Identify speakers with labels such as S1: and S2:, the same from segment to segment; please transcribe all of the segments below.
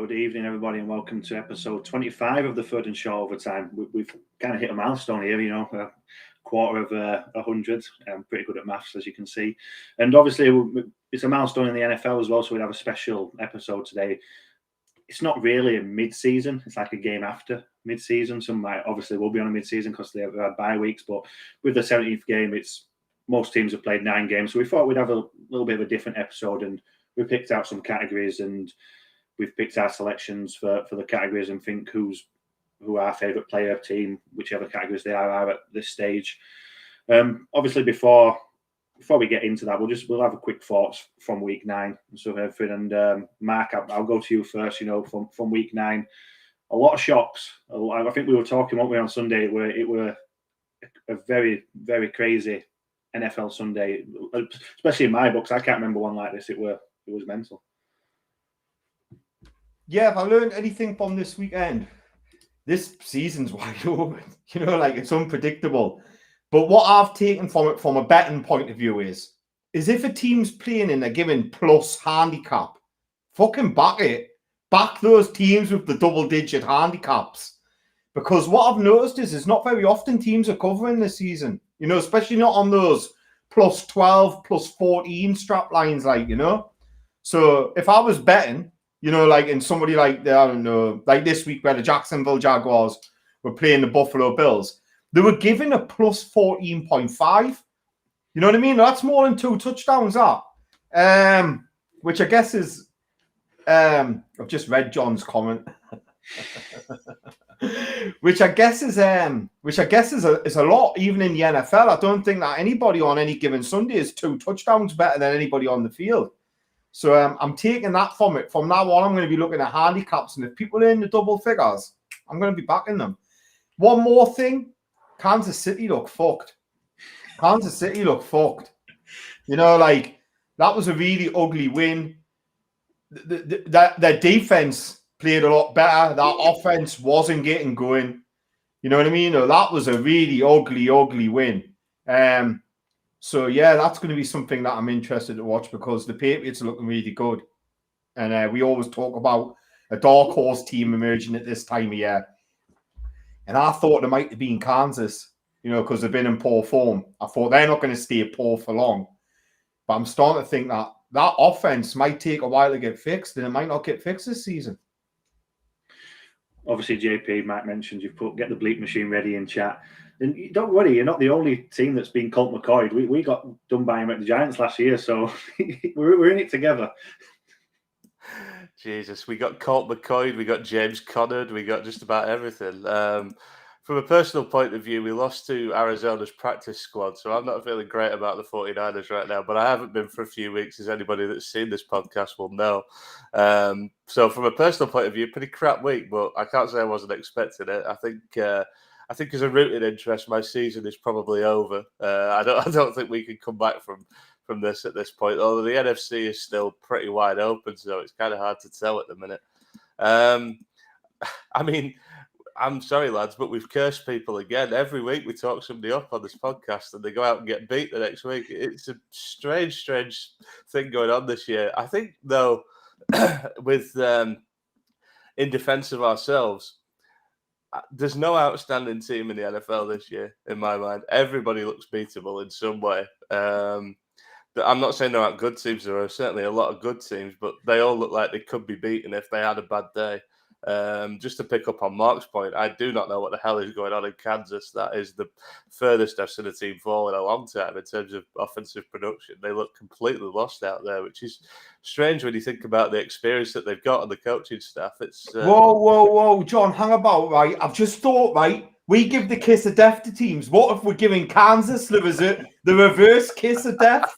S1: Good evening, everybody, and welcome to episode 25 of the Third and Short Overtime. We've kind of hit a milestone here, a quarter of 100. I'm pretty good at maths, as you can see. And obviously, it's a milestone in the NFL as well, so we have a special episode today. It's not really a mid-season. It's like a game after mid-season. Some obviously will be on a mid-season because they have bye weeks, but with the 17th game, most teams have played 9 games. So we thought we'd have a little bit of a different episode, and we picked out some categories, and we've picked our selections for the categories and think who our favourite player, team, whichever categories they are at this stage. Obviously, before we get into that, we'll have a quick thoughts from week 9 and stuff, everything. And Mark, I'll go to you first. From week 9, a lot of shocks. I think we were talking, weren't we, on Sunday? It were a very, very crazy NFL Sunday, especially in my books. I can't remember one like this. It was mental.
S2: Yeah, if I learned anything from this weekend, this season's wide open. It's unpredictable. But what I've taken from it from a betting point of view is if a team's playing and they're giving plus handicap, fucking back it. Back those teams with the double-digit handicaps. Because what I've noticed is not very often teams are covering this season. Especially not on those plus 12, plus 14 strap lines, So if I was betting, and somebody like this week where the Jacksonville Jaguars were playing the Buffalo Bills, they were giving a plus 14.5. You know what I mean? That's more than 2 touchdowns, which I guess is, I've just read John's comment, which I guess is a lot, even in the NFL. I don't think that anybody on any given Sunday is 2 touchdowns better than anybody on the field. So I'm taking that from it. From now on, I'm going to be looking at handicaps, and if people are in the double figures, I'm going to be backing them. One more thing, Kansas City look fucked. That was a really ugly win. Their defense played a lot better. That offense wasn't getting going. You know what I mean? That was a really ugly win. So, yeah, that's going to be something that I'm interested to watch because the Patriots are looking really good. And we always talk about a dark horse team emerging at this time of year. And I thought it might have been Kansas, because they've been in poor form. I thought they're not going to stay poor for long. But I'm starting to think that offense might take a while to get fixed, and it might not get fixed this season.
S1: Obviously, JP, Matt mentioned get the bleep machine ready in chat. And don't worry, you're not the only team that's been Colt McCoy. We got done by him at the Giants last year, so we're in it together.
S3: Jesus, we got Colt McCoy, we got James Conard, we got just about everything. From a personal point of view, we lost to Arizona's practice squad, so I'm not feeling great about the 49ers right now, but I haven't been for a few weeks, as anybody that's seen this podcast will know. So from a personal point of view, pretty crap week, but I can't say I wasn't expecting it. I think as a rooting interest, my season is probably over. I don't think we can come back from this at this point, although the NFC is still pretty wide open, so it's kind of hard to tell at the minute. I'm sorry, lads, but we've cursed people again. Every week we talk somebody up on this podcast and they go out and get beat the next week. It's a strange thing going on this year. I think, though, with in defense of ourselves, there's no outstanding team in the NFL this year, in my mind. Everybody looks beatable in some way. I'm not saying there aren't good teams. There are certainly a lot of good teams, but they all look like they could be beaten if they had a bad day. Just to pick up on Mark's point, I do not know what the hell is going on in Kansas. That is the furthest I've seen a team fall in a long time in terms of offensive production. They look completely lost out there, which is strange when you think about the experience that they've got on the coaching staff. It's
S2: Whoa, John, hang about, right? I've just thought, right, we give the kiss of death to teams. What if we're giving Kansas the reverse kiss of death?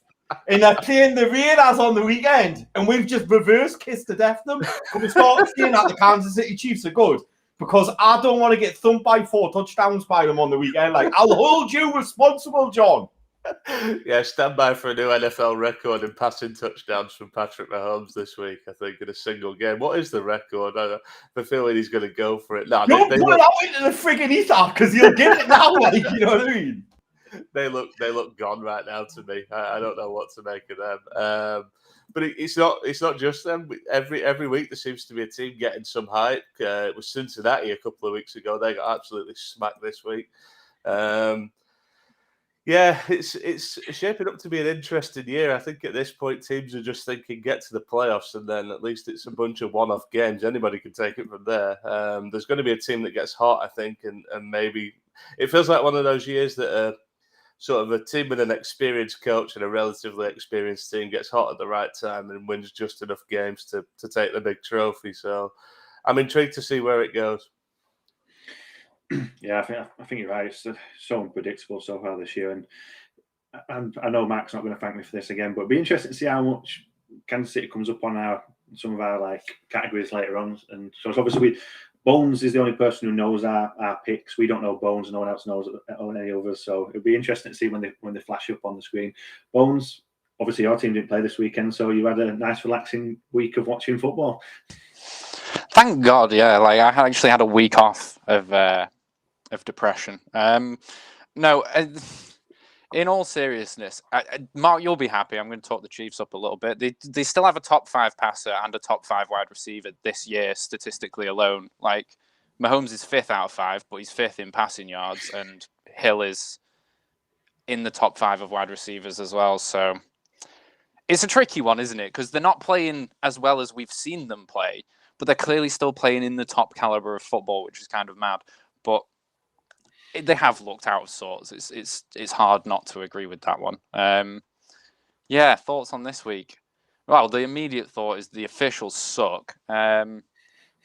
S2: And they're playing the Raiders on the weekend, and we've just reverse kissed to death them. But we started saying that the Kansas City Chiefs are good because I don't want to get thumped by 4 touchdowns by them on the weekend. I'll hold you responsible, John.
S3: Yeah, stand by for a new NFL record in passing touchdowns from Patrick Mahomes this week, I think, in a single game. What is the record? I have a feeling he's going to go for it.
S2: Don't put it out into the friggin' ether because he'll get it now, you know what I mean?
S3: they look gone right now to me. I don't know what to make of them. But it's not just them. Every week there seems to be a team getting some hype. It was Cincinnati a couple of weeks ago. They got absolutely smacked this week. Yeah, it's shaping up to be an interesting year. I think at this point, teams are just thinking get to the playoffs, and then at least it's a bunch of one-off games. Anybody can take it from there. There's going to be a team that gets hot, I think, and maybe it feels like one of those years that sort of a team with an experienced coach and a relatively experienced team gets hot at the right time and wins just enough games to take the big trophy. So I'm intrigued to see where it goes.
S1: Yeah, I think you're right. It's so unpredictable so far this year, and I know Mark's not going to thank me for this again, but it'd be interesting to see how much Kansas City comes up on some of our like categories later on. And so it's obviously Bones is the only person who knows our picks. We don't know Bones, no one else knows any others. So it'd be interesting to see when they flash up on the screen. Bones, obviously your team didn't play this weekend, so you had a nice relaxing week of watching football.
S4: Thank God, yeah. Like I actually had a week off of depression. No, in all seriousness, Mark, you'll be happy. I'm going to talk the Chiefs up a little bit. They still have a top 5 passer and a top 5 wide receiver this year, statistically alone. Like Mahomes is 5th out of 5, but he's 5th in passing yards, and Hill is in the top 5 of wide receivers as well. So it's a tricky one, isn't it? Because they're not playing as well as we've seen them play, but they're clearly still playing in the top caliber of football, which is kind of mad. But they have looked out of sorts. It's hard not to agree with that one. Yeah, thoughts on this week? Well, the immediate thought is the officials suck. The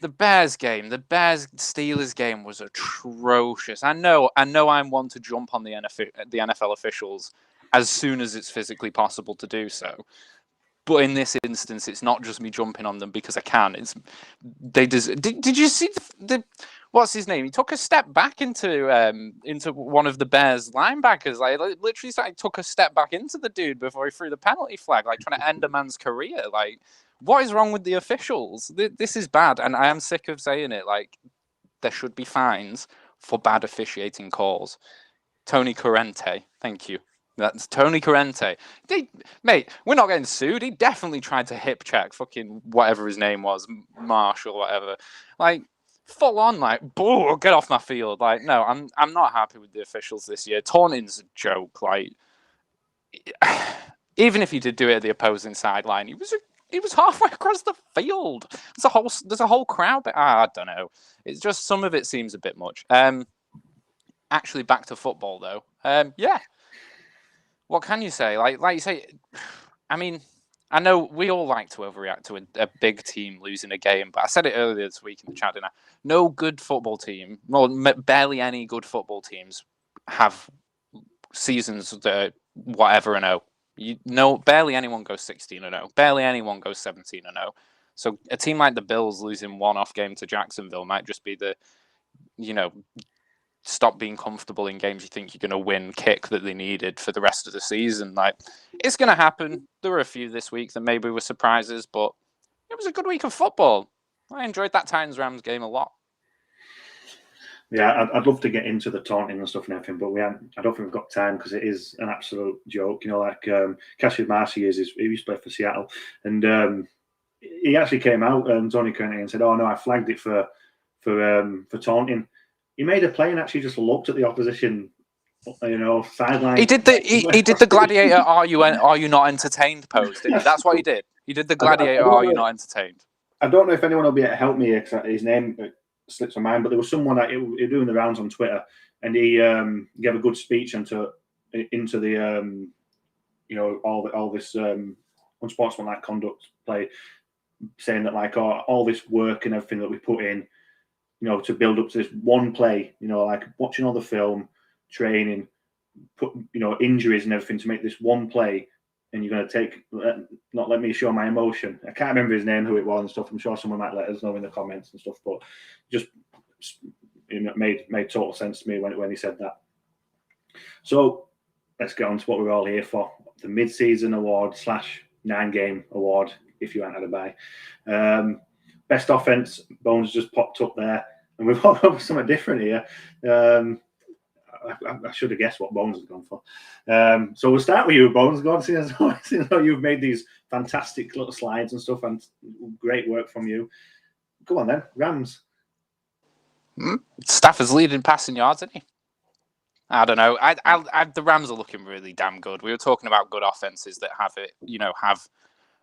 S4: Bears-Steelers game was atrocious. I know I'm one to jump on the NFL officials as soon as it's physically possible to do so. But in this instance, it's not just me jumping on them because I can. Did you see the what's his name? He took a step back into one of the Bears linebackers. Like literally, took a step back into the dude before he threw the penalty flag, like trying to end a man's career. Like, what is wrong with the officials? This is bad, and I am sick of saying it. Like, there should be fines for bad officiating calls. Tony Corrente, thank you. That's Tony Corrente. Mate, we're not getting sued. He definitely tried to hip check fucking whatever his name was, Marsh or whatever. Like, full on, like, boo, get off my field. Like, no, I'm not happy with the officials this year. Taunting's a joke. Like, even if he did do it at the opposing sideline, he was halfway across the field. There's a whole crowd. I don't know. It's just some of it seems a bit much. Actually, back to football though. Yeah. What can you say? Like you say, I mean, I know we all like to overreact to a big team losing a game, but I said it earlier this week in the chat, didn't I? No good football team, barely any good football teams have seasons that whatever and barely anyone goes 16-0. Barely anyone goes 17-0. So a team like the Bills losing one-off game to Jacksonville might just be the, stop being comfortable in games you think you're going to win kick that they needed for the rest of the season. Like, it's going to happen. There were a few this week that maybe were surprises, but it was a good week of football. I enjoyed that Titans-Rams game a lot.
S1: Yeah, I'd love to get into the taunting and stuff and everything, but I don't think we've got time because it is an absolute joke. Like Cassius Marcy he used to play for Seattle, and he actually came out, Tony Kearney, and said, "Oh no, I flagged it for taunting." He made a play and actually just looked at the opposition, sideline.
S4: He did the gladiator. Are you not entertained pose? Didn't he? That's what he did. He did the gladiator. Are you not entertained?
S1: I don't know if anyone will be able to help me because his name slips my mind, but there was someone that he was doing the rounds on Twitter, and he gave a good speech into the all this unsportsmanlike conduct play, saying that like all this work and everything that we put in, to build up to this one play, like watching all the film, training, put injuries and everything to make this one play, and you're going to not let me show my emotion. I can't remember his name, who it was and stuff. I'm sure someone might let us know in the comments and stuff, but just made total sense to me when he said that. So let's get on to what we're all here for, the mid-season award / 9-game award, if you hadn't had a bye. Best offense, Bones just popped up there, and we've all got something different here. I should have guessed what Bones has gone for. So we'll start with you, Bones. Go on, seeing as though you've made these fantastic little slides and stuff, and great work from you. Go on then, Rams.
S4: Stafford's leading passing yards, isn't he? I don't know. The Rams are looking really damn good. We were talking about good offenses that have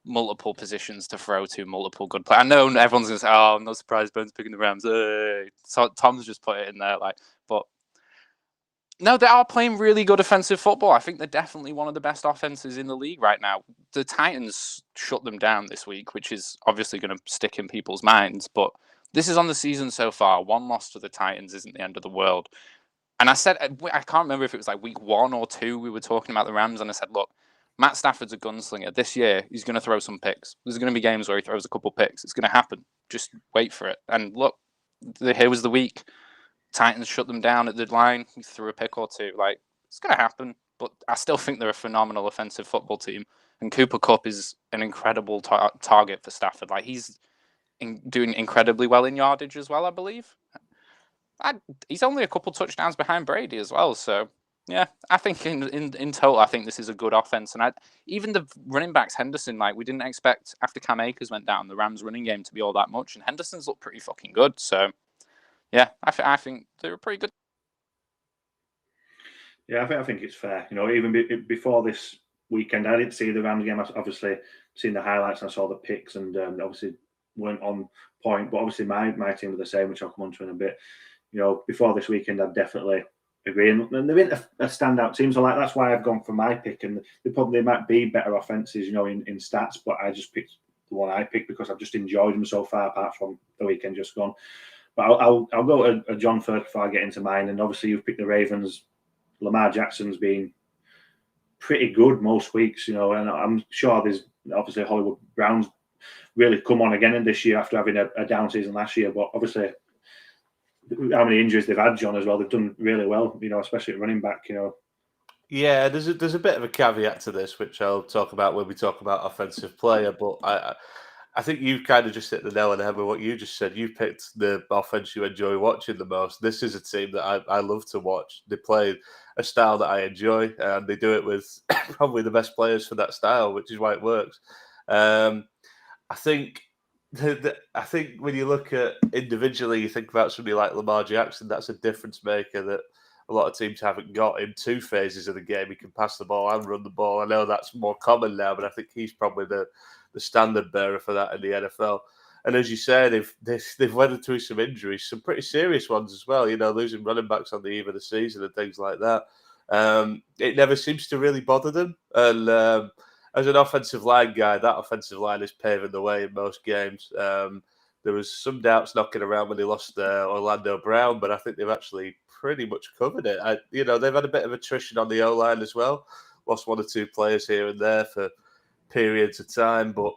S4: multiple positions to throw to, multiple good players. I know everyone's going to say, "Oh, I'm not surprised Bones picking the Rams." So Tom's just put it in there, but no, they are playing really good offensive football. I think they're definitely one of the best offenses in the league right now. The Titans shut them down this week, which is obviously going to stick in people's minds. But this is on the season so far. One loss to the Titans isn't the end of the world. And I said, I can't remember if it was like week 1 or 2, we were talking about the Rams, and I said, look, Matt Stafford's a gunslinger. This year, he's going to throw some picks. There's going to be games where he throws a couple picks. It's going to happen. Just wait for it. And look, here was the week. Titans shut them down at the line. He threw a pick or two. It's going to happen. But I still think they're a phenomenal offensive football team. And Cooper Kupp is an incredible target for Stafford. He's doing incredibly well in yardage as well, I believe. He's only a couple touchdowns behind Brady as well. So, yeah, I think in total, I think this is a good offense. And even the running backs, Henderson, we didn't expect after Cam Akers went down, the Rams running game to be all that much. And Henderson's looked pretty fucking good. So, yeah, I think they're pretty good.
S1: Yeah, I think it's fair. Even before this weekend, I didn't see the Rams game. I obviously seen the highlights and I saw the picks, and obviously weren't on point. But obviously my team were the same, which I'll come on to in a bit. Before this weekend, I'd definitely agree. And they're in a standout team, so that's why I've gone for my pick. And they might be better offenses, in stats, but I just picked the one I picked because I've just enjoyed them so far, apart from the weekend just gone. But I'll go to John first before I get into mine. And obviously you've picked the Ravens. Lamar Jackson's been pretty good most weeks, and I'm sure there's obviously Hollywood Browns really come on again in this year after having a down season last year. But obviously, how many injuries they've had, John, as well. They've done really well, especially at running back,
S3: Yeah, there's a bit of a caveat to this, which I'll talk about when we talk about offensive player. But I think you've kind of just hit the nail on the head with what you just said. You picked the offense you enjoy watching the most. This is a team that I love to watch. They play a style that I enjoy, and they do it with probably the best players for that style, which is why it works. I think when you look at individually, you think about somebody like Lamar Jackson. That's a difference maker that a lot of teams haven't got in 2 phases of the game. He can pass the ball and run the ball. I know that's more common now, but I think he's probably the standard bearer for that in the NFL. And as you said, they've weathered through some injuries, some pretty serious ones as well, losing running backs on the eve of the season and things like that. It never seems to really bother them. And as an offensive line guy, that offensive line is paving the way in most games. There was some doubts knocking around when they lost Orlando Brown, but I think they've actually pretty much covered it. They've had a bit of attrition on the O-line as well. Lost 1 or 2 players here and there for periods of time, but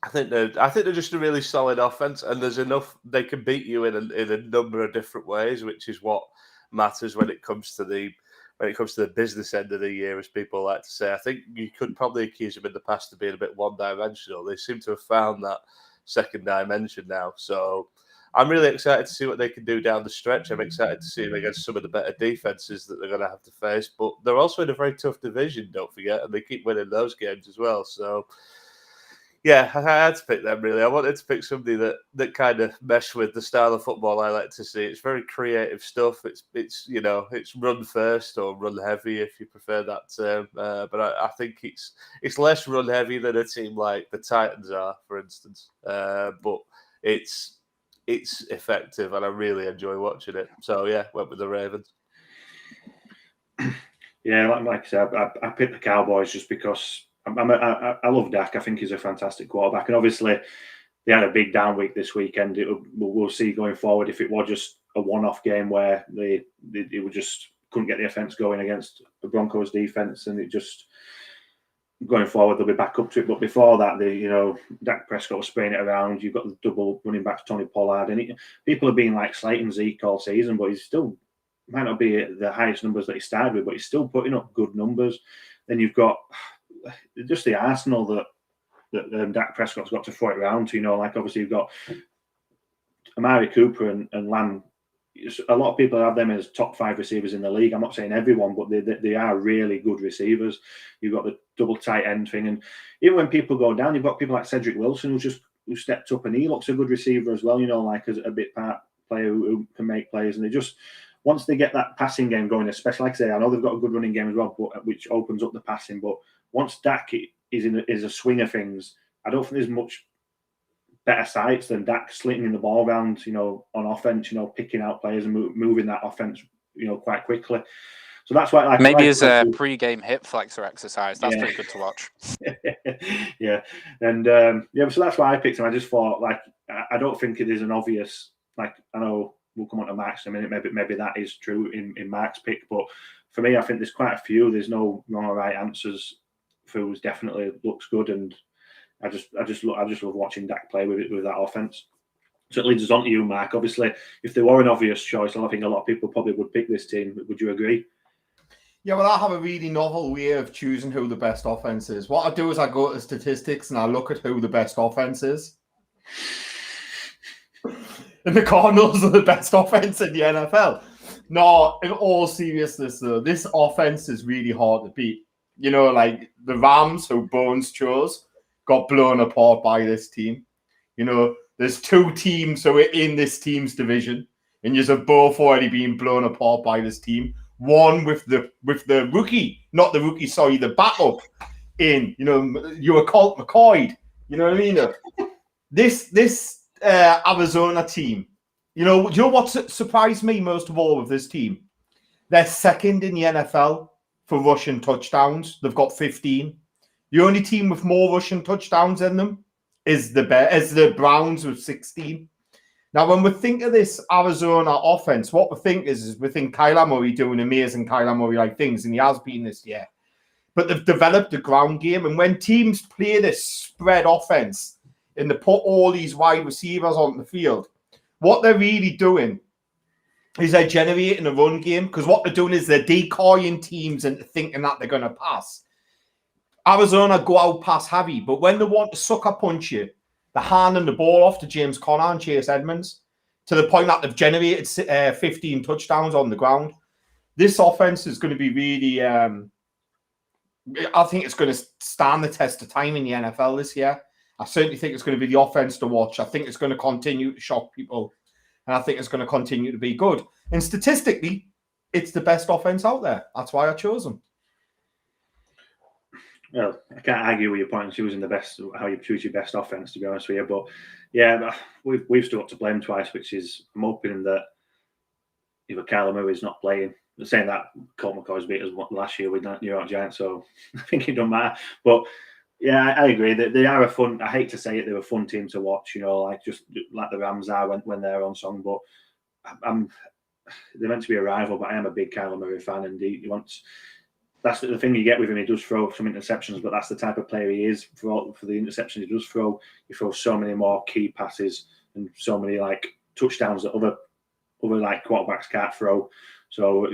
S3: I think they're just a really solid offense, and there's enough they can beat you in a number of different ways, which is what matters when it comes to the business end of the year, as people like to say. I think you could probably accuse them in the past of being a bit one-dimensional. They seem to have found that second dimension now. So I'm really excited to see what they can do down the stretch. I'm excited to see them against some of the better defenses that they're going to have to face. But they're also in a very tough division, don't forget, and they keep winning those games as well. So, yeah, I had to pick them, really. I wanted to pick somebody that kind of meshed with the style of football I like to see. It's very creative stuff. It's run first or run heavy, if you prefer that term. But I think it's less run heavy than a team like the Titans are, for instance. But it's effective, and I really enjoy watching it. So, yeah, went with the Ravens.
S1: Yeah, like I said, I picked the Cowboys just because I love Dak. I think he's a fantastic quarterback. And obviously, they had a big down week this weekend. We'll see going forward if it was just a one-off game where they just couldn't get the offense going against the Broncos defense, and it just going forward they'll be back up to it. But before that, Dak Prescott was spraying it around. You've got the double running backs, Tony Pollard, and people have been like slating Zeke all season, but he's still might not be at the highest numbers that he started with, but he's still putting up good numbers. Then you've got just the arsenal that Dak Prescott's got to throw it around to. Obviously you've got Amari Cooper and Lamb. a lot of people have them as top 5 receivers in the league. I'm not saying everyone, but they are really good receivers. You've got the double tight end thing, and even when people go down, you've got people like Cedric Wilson who stepped up, and he looks a good receiver as well. Like as a bit part player who can make plays, and they just once they get that passing game going, especially like I say, I know they've got a good running game as well, but which opens up the passing. But once Dak is a swing of things, I don't think there's much better sights than Dak slinging the ball around, on offense, picking out players and moving that offense, quite quickly. So that's why
S4: maybe as a pre-game hip flexor exercise. That's pretty good to watch.
S1: Yeah, and so that's why I picked him. I just thought, I don't think it is an obvious. I know we'll come on to Mark's in a minute. Maybe that is true in Mark's pick, but for me, I think there's quite a few. There's no wrong or right answers. Foos definitely looks good, and I just love watching Dak play with that offense. So it leads us on to you, Mark. Obviously, if there were an obvious choice, I think a lot of people probably would pick this team. Would you agree?
S2: Yeah, well, I have a really novel way of choosing who the best offense is. What I do is I go to statistics and I look at who the best offense is. And the Cardinals are the best offense in the NFL. No, in all seriousness, though, this offense is really hard to beat. Like the Rams, who Bones chose, got blown apart by this team. There's 2 teams who are in this team's division, and you've both already been blown apart by this team. One with the rookie, not the rookie, sorry, the backup in, you were Colt McCoy. You know what I mean? This Arizona team, you know what surprised me most of all with this team? They're second in the NFL for rushing touchdowns. They've got 15. The only team with more rushing touchdowns than them is the Browns with 16. Now, when we think of this Arizona offense, what we think is we think Kyler Murray doing amazing Kyler Murray-like things, and he has been this year. But they've developed a ground game, and when teams play this spread offense and they put all these wide receivers on the field, what they're really doing is they're generating a run game, because what they're doing is they're decoying teams into thinking that they're going to pass. Arizona go out pass heavy, but when they want to sucker punch you, they're handing the ball off to James Conner and Chase Edmonds to the point that they've generated 15 touchdowns on the ground. This offense is going to be really, I think it's going to stand the test of time in the NFL this year. I certainly think it's going to be the offense to watch. I think it's going to continue to shock people, and I think it's going to continue to be good. And statistically, it's the best offense out there. That's why I chose them.
S1: Well, I can't argue with your point on choosing how you choose your best offense, to be honest with you. But yeah, we've still got to play them twice, which is, I'm hoping that either Kyler Murray's not playing. I'm saying that Colt McCoy's beat us last year with New York Giants, so I think it don't matter. But yeah, I agree that they are a fun. I hate to say it, they're a fun team to watch. Just like the Rams are when they're on song. But they're meant to be a rival. But I am a big Kyler Murray fan, and he wants. That's the thing you get with him. He does throw some interceptions, but that's the type of player he is. For the interceptions he does throw, he throws so many more key passes and so many touchdowns that other quarterbacks can't throw. So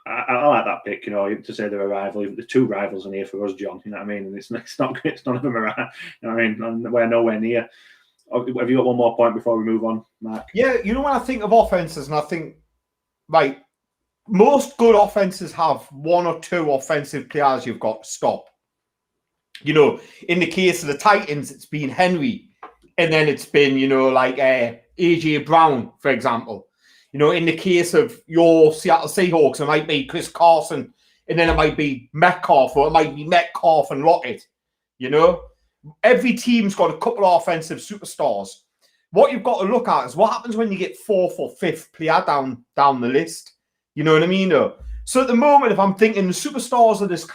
S1: I like that pick. To say they're a rival. The 2 rivals in here for us, John. You know what I mean? And it's not. It's none of them are. You know what I mean? And we're nowhere near. Have you got one more point before we move on, Mark? Yeah.
S2: When I think of offenses, and I think most good offenses have 1 or 2 offensive players you've got to stop. In the case of the Titans, it's been Henry, and then it's been, AJ Brown, for example. In the case of your Seattle Seahawks, it might be Chris Carson, and then it might be Metcalf, or it might be Metcalf and Lockett. Every team's got a couple of offensive superstars. What you've got to look at is what happens when you get 4th or 5th player down the list. You know what I mean? So at the moment, if I'm thinking the superstars of this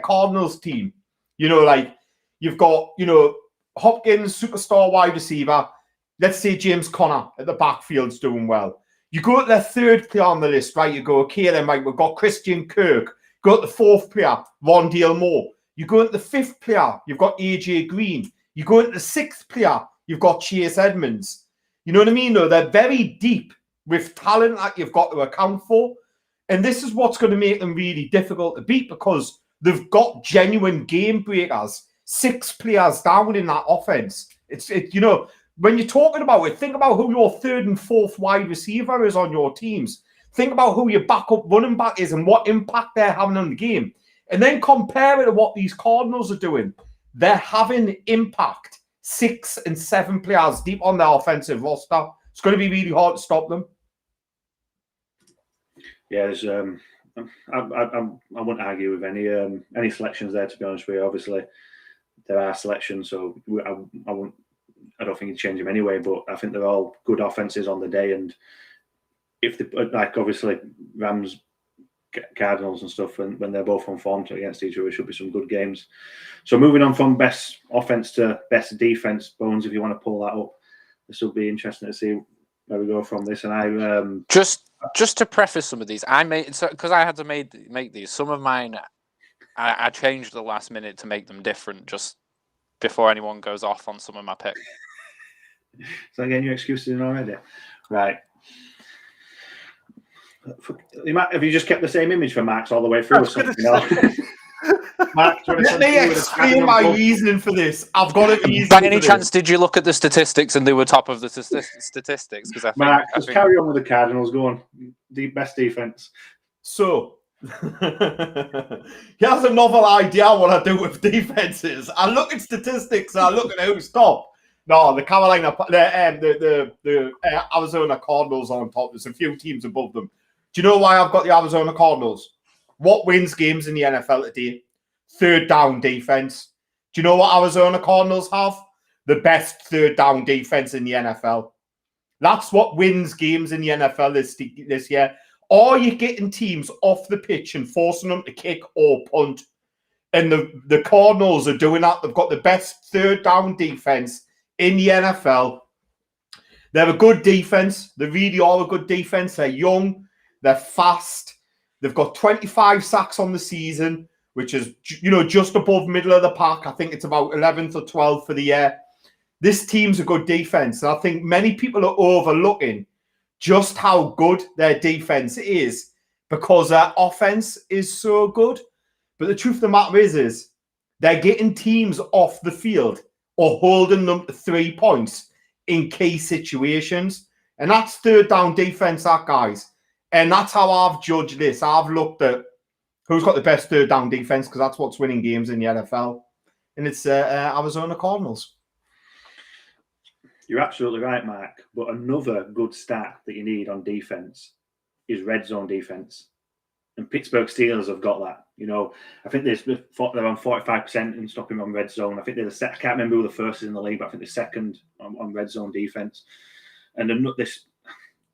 S2: Cardinals team, you've got, Hopkins, superstar wide receiver. Let's say James Conner at the backfield's doing well. You go to the 3rd player on the list, right? You go, okay, then, we've got Christian Kirk. Go to the 4th player, Rondale Moore. You go to the 5th player, you've got AJ Green. You go into the 6th player, you've got Chase Edmonds. You know what I mean? They're very deep with talent that you've got to account for. And this is what's going to make them really difficult to beat, because they've got genuine game breakers, 6 players down in that offense. when you're talking about it, think about who your third and fourth wide receiver is on your teams. Think about who your backup running back is and what impact they're having on the game. And then compare it to what these Cardinals are doing. They're having impact 6 and 7 players deep on their offensive roster. It's going to be really hard to stop them.
S1: Yeah, there's, I wouldn't argue with any selections there, to be honest with you. Obviously, there are selections, so I don't think you'd change them anyway, but I think they're all good offenses on the day. And if obviously Rams, Cardinals and stuff, when they're both on form against each other, it should be some good games. So moving on from best offense to best defense, Bones, if you want to pull that up, this will be interesting to see where we go from this. And I
S4: just to preface some of these, I made because I had to make these. Some of mine, I changed the last minute to make them different, just before anyone goes off on some of my picks.
S1: So again, your excuses in already, right? Have you just kept the same image for Max all the way through? Or something? Max,
S2: let me explain my reasoning for this. I've got a reason.
S4: By any chance, did you look at the statistics and they were top of the statistics? Because
S1: Max, carry on with the Cardinals. Go on, the best defense.
S2: So he has a novel idea what I do with defenses. I look at statistics and I look at who's top. No, the Arizona Cardinals on top. There's a few teams above them. Do you know why I've got the Arizona Cardinals? What wins games in the NFL today? Third down defense. Do you know what Arizona Cardinals have? The best third down defense in the NFL. That's what wins games in the NFL this year. Are you getting teams off the pitch and forcing them to kick or punt? And the Cardinals are doing that. They've got the best third down defense in the NFL. They're a good defense. They really are a good defense. They're young. They're fast. They've got 25 sacks on the season, which is, just above middle of the pack. I think it's about 11th or 12th for the year. This team's a good defense. And I think many people are overlooking just how good their defense is because their offense is so good. But the truth of the matter is they're getting teams off the field or holding them to 3 points in key situations. And that's third down defense, guys. And that's how I've judged this. I've looked at who's got the best third down defense because that's what's winning games in the NFL. And it's Arizona Cardinals.
S1: You're absolutely right, Mark. But another good stat that you need on defense is red zone defense. And Pittsburgh Steelers have got that. I think they're on 45% in stopping on red zone. I think they're the second. I can't remember who the first is in the league, but I think they're second on red zone defense. And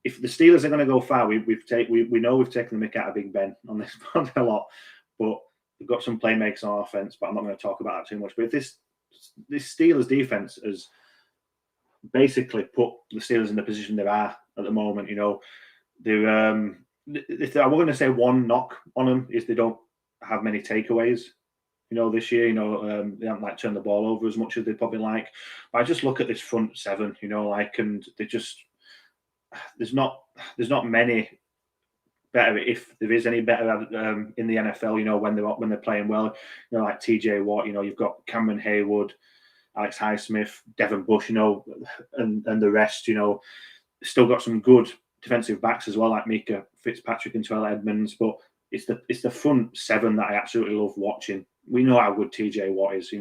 S1: if the Steelers are going to go far, we know we've taken the mick out of Big Ben on this one a lot, but we've got some playmakers on offense. But I'm not going to talk about that too much. But if this Steelers defense has basically put the Steelers in the position they are at the moment, they're I'm going to say one knock on them is they don't have many takeaways. This year, they haven't turned the ball over as much as they probably like. But I just look at this front seven, and they just there's not many better, if there is any better in the NFL. When they're playing well, like TJ Watt. You've got Cameron Haywood, Alex Highsmith, Devin Bush. And the rest. Still got some good defensive backs as well, like Mika Fitzpatrick and Terrell Edmonds. But it's the front seven that I absolutely love watching. We know how good TJ Watt is.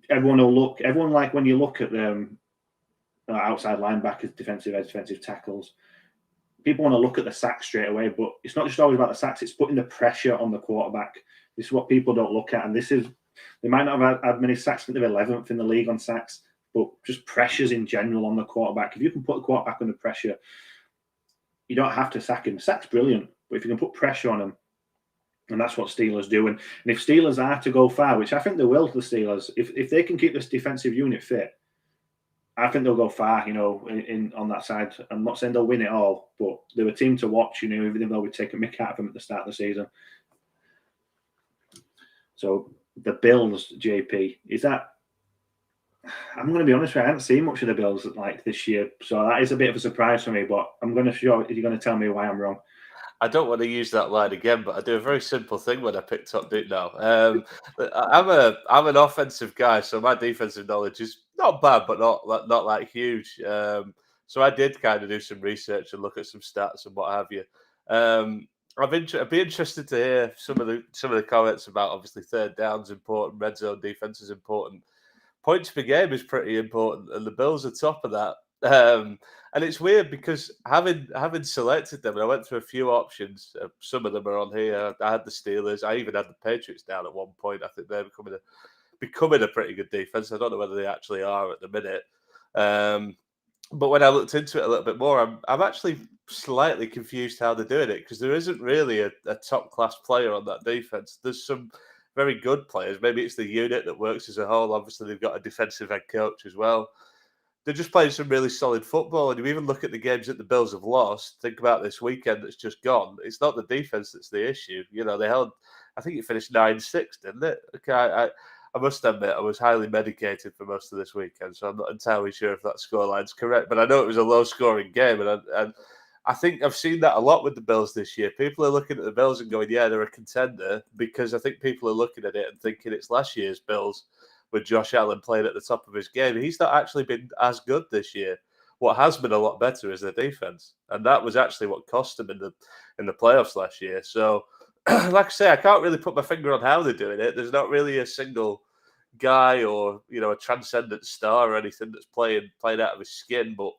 S1: Everyone like when you look at them. Outside linebackers, defensive ends, defensive tackles. People want to look at the sacks straight away, but it's not just always about the sacks. It's putting the pressure on the quarterback. This is what people don't look at, and they might not have had many sacks. I think they're 11th in the league on sacks, but just pressures in general on the quarterback. If you can put the quarterback under pressure, you don't have to sack him. The sack's brilliant, but if you can put pressure on him, and that's what Steelers do. And if Steelers are to go far, which I think they will, the Steelers, if they can keep this defensive unit fit, I think they'll go far, in on that side. I'm not saying they'll win it all, but they're a team to watch, even though we take a mick out of them at the start of the season. So the Bills, JP, is that? I'm going to be honest with you, I haven't seen much of the Bills this year, so that is a bit of a surprise for me. But I'm going to show. You're going to tell me why I'm wrong.
S3: I don't want to use that line again, but I do a very simple thing when I picked up Duke now. I'm an offensive guy, so my defensive knowledge is not bad, but not like huge. So I did kind of do some research and look at some stats and what have you. I'd be interested to hear some of the comments about obviously third down's important, red zone defense is important, points per game is pretty important, and the Bills are top of that. And it's weird because having selected them, and I went through a few options. Some of them are on here. I had the Steelers. I even had the Patriots down at one point. I think they're becoming a pretty good defense. I don't know whether they actually are at the minute. But when I looked into it a little bit more, I'm actually slightly confused how they're doing it, because there isn't really a top class player on that defense. There's some very good players. Maybe it's the unit that works as a whole. Obviously, they've got a defensive head coach as well. They're just playing some really solid football. And you even look at the games that the Bills have lost. Think about this weekend that's just gone. It's not the defense that's the issue. You know, they held, I think it finished 9-6, didn't it? Okay, I must admit, I was highly medicated for most of this weekend, so I'm not entirely sure if that scoreline's correct. But I know it was a low-scoring game, and I think I've seen that a lot with the Bills this year. People are looking at the Bills and going, yeah, they're a contender, because I think people are looking at it and thinking it's last year's Bills with Josh Allen playing at the top of his game. He's not actually been as good this year. What has been a lot better is the defense, and that was actually what cost them in the playoffs last year. So, like I say, I can't really put my finger on how they're doing it. There's not really a single guy or a transcendent star or anything that's playing out of his skin, but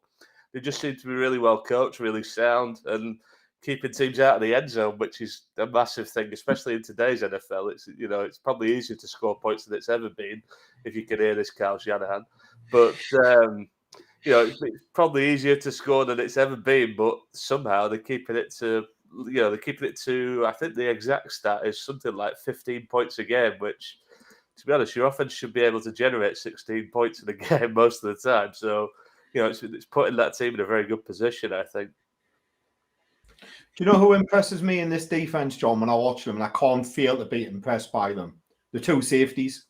S3: they just seem to be really well coached, really sound, and keeping teams out of the end zone, which is a massive thing, especially in today's NFL. It's probably easier to score points than it's ever been, if you can hear this, Kyle Shanahan. But it's probably easier to score than it's ever been. But somehow they're keeping it to, I think the exact stat is something like 15 points a game, which, to be honest, your offense should be able to generate 16 points in a game most of the time. So, it's putting that team in a very good position, I think.
S2: Do you know who impresses me in this defense, John, when I watch them, and I can't fail to be impressed by them? The two safeties.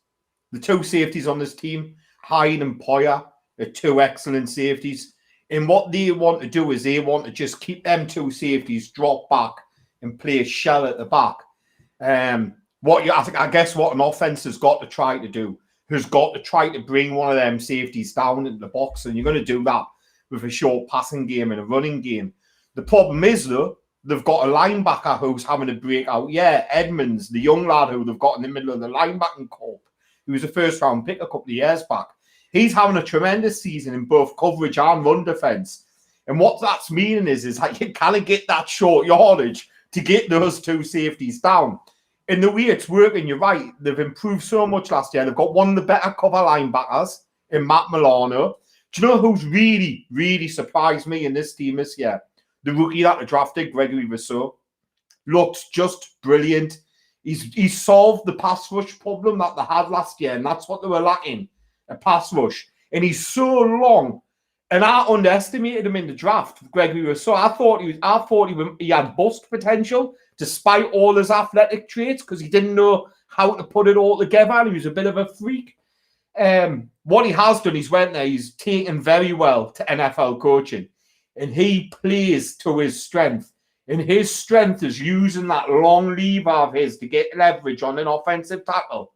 S2: The two safeties on this team, Hyde and Poyer, are two excellent safeties. And what they want to do is they want to just keep them two safeties drop back and play a shell at the back. I guess what an offense has got to try to do has got to try to bring one of them safeties down into the box, and you're going to do that with a short passing game and a running game. The problem is, though, they've got a linebacker who's having a breakout. Yeah, Edmonds, the young lad who they've got in the middle of the linebacking corps, who was a first-round pick a couple of years back. He's having a tremendous season in both coverage and run defense. And what that's meaning is like you kind of get that short yardage to get those two safeties down. And the way it's working, you're right, they've improved so much last year. They've got one of the better cover linebackers in Matt Milano. Do you know who's really, really surprised me in this team this year? The rookie that they drafted, Gregory Rousseau, looks just brilliant. He's solved the pass rush problem that they had last year, and that's what they were lacking, a pass rush. And he's so long, and I underestimated him in the draft, Gregory Rousseau. I thought he had bust potential, despite all his athletic traits, because he didn't know how to put it all together, and he was a bit of a freak. What he has done, he's taken very well to NFL coaching, and he plays to his strength. And his strength is using that long lever of his to get leverage on an offensive tackle.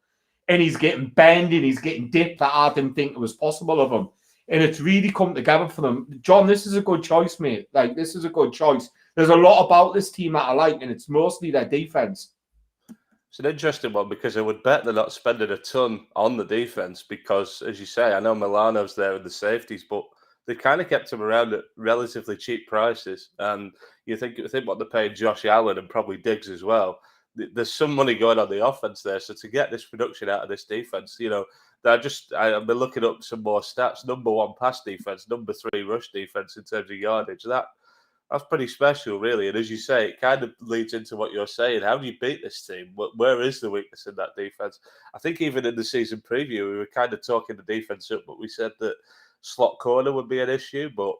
S2: And he's getting bending, he's getting dipped that I didn't think it was possible of him. And it's really come together for them. John, this is a good choice, mate. Like, this is a good choice. There's a lot about this team that I like, and it's mostly their defense.
S3: It's an interesting one, because I would bet they're not spending a ton on the defense because, as you say, I know Milano's there in the safeties, but they kind of kept him around at relatively cheap prices. And you think what they're paying Josh Allen and probably Diggs as well. There's some money going on the offense there. So to get this production out of this defense, I've been looking up some more stats. Number 1 pass defense, number 3 rush defense in terms of yardage. That's pretty special, really. And as you say, it kind of leads into what you're saying. How do you beat this team? Where is the weakness in that defense? I think even in the season preview, we were kind of talking the defense up, but we said that slot corner would be an issue. But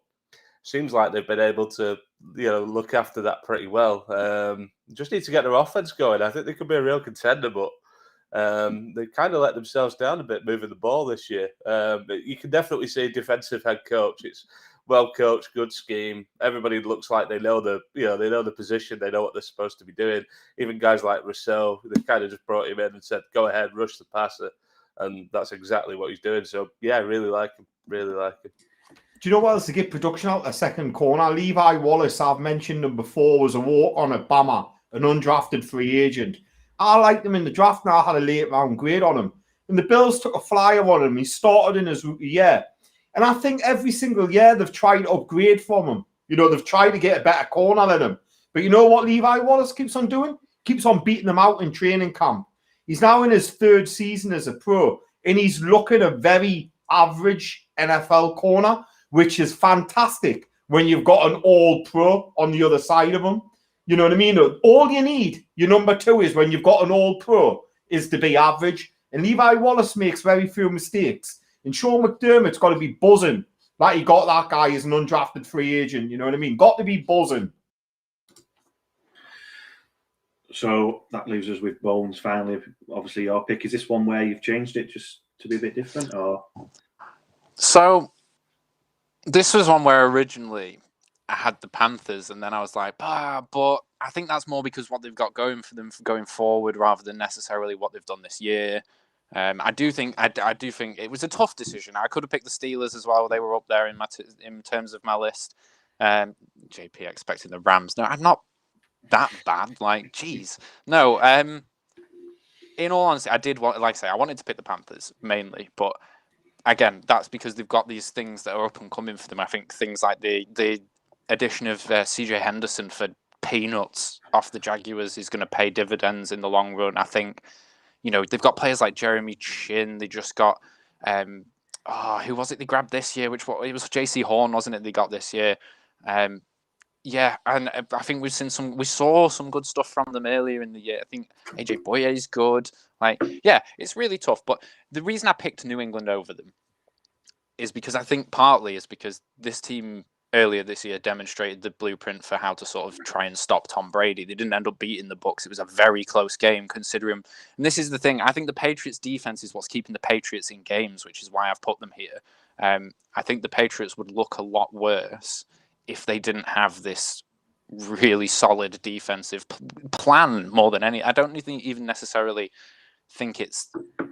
S3: seems like they've been able to, look after that pretty well. Just need to get their offense going. I think they could be a real contender, but they kind of let themselves down a bit moving the ball this year. You can definitely see a defensive head coach. It's well coached, good scheme. Everybody looks like they know the position, they know what they're supposed to be doing. Even guys like Rousseau, they kind of just brought him in and said, "Go ahead, rush the passer," and that's exactly what he's doing. So yeah, I really like him. Really like him.
S2: Do you know what else to get production out? A second corner. Levi Wallace, I've mentioned him before, was a walk-on at Bama, an undrafted free agent. I liked him in the draft now. I had a late round grade on him. And the Bills took a flyer on him. He started in his rookie year. And I think every single year they've tried to upgrade from him. You know, they've tried to get a better corner than him. But you know what Levi Wallace keeps on doing? Keeps on beating them out in training camp. He's now in his third season as a pro, and he's looking a very average NFL corner, which is fantastic when you've got an all-pro on the other side of him. You know what I mean? All you need, your number two, is when you've got an all-pro, is to be average. And Levi Wallace makes very few mistakes. And Sean McDermott's got to be buzzing like he got that guy as an undrafted free agent. You know what I mean? Got to be buzzing.
S1: So that leaves us with Bones finally. Obviously, your pick. Is this one where you've changed it just to be a bit different? Or
S4: So this was one where originally I had the Panthers, and then I was like, but I think that's more because what they've got going for them going forward rather than necessarily what they've done this year. I do think it was a tough decision. I could have picked the Steelers as well. They were up there in terms of my list. JP expecting the Rams. No, I'm not that bad. Like, geez, no. In all honesty, I did want, like I say, I wanted to pick the Panthers mainly, but again, that's because they've got these things that are up and coming for them. I think things like the addition of CJ Henderson for peanuts off the Jaguars is going to pay dividends in the long run. I think, you know, they've got players like Jeremy Chin. They just got, who was it they grabbed this year? It was JC Horn, wasn't it? They got this year. Yeah, and I think we saw some good stuff from them earlier in the year. I think AJ Boye is good. Like, yeah, it's really tough. But the reason I picked New England over them is because I think partly is because this team earlier this year demonstrated the blueprint for how to sort of try and stop Tom Brady. They didn't end up beating the Bucs. It was a very close game considering. And this is the thing. I think the Patriots defense is what's keeping the Patriots in games, which is why I've put them here. I think the Patriots would look a lot worse if they didn't have this really solid defensive plan more than any. I don't even necessarily think it's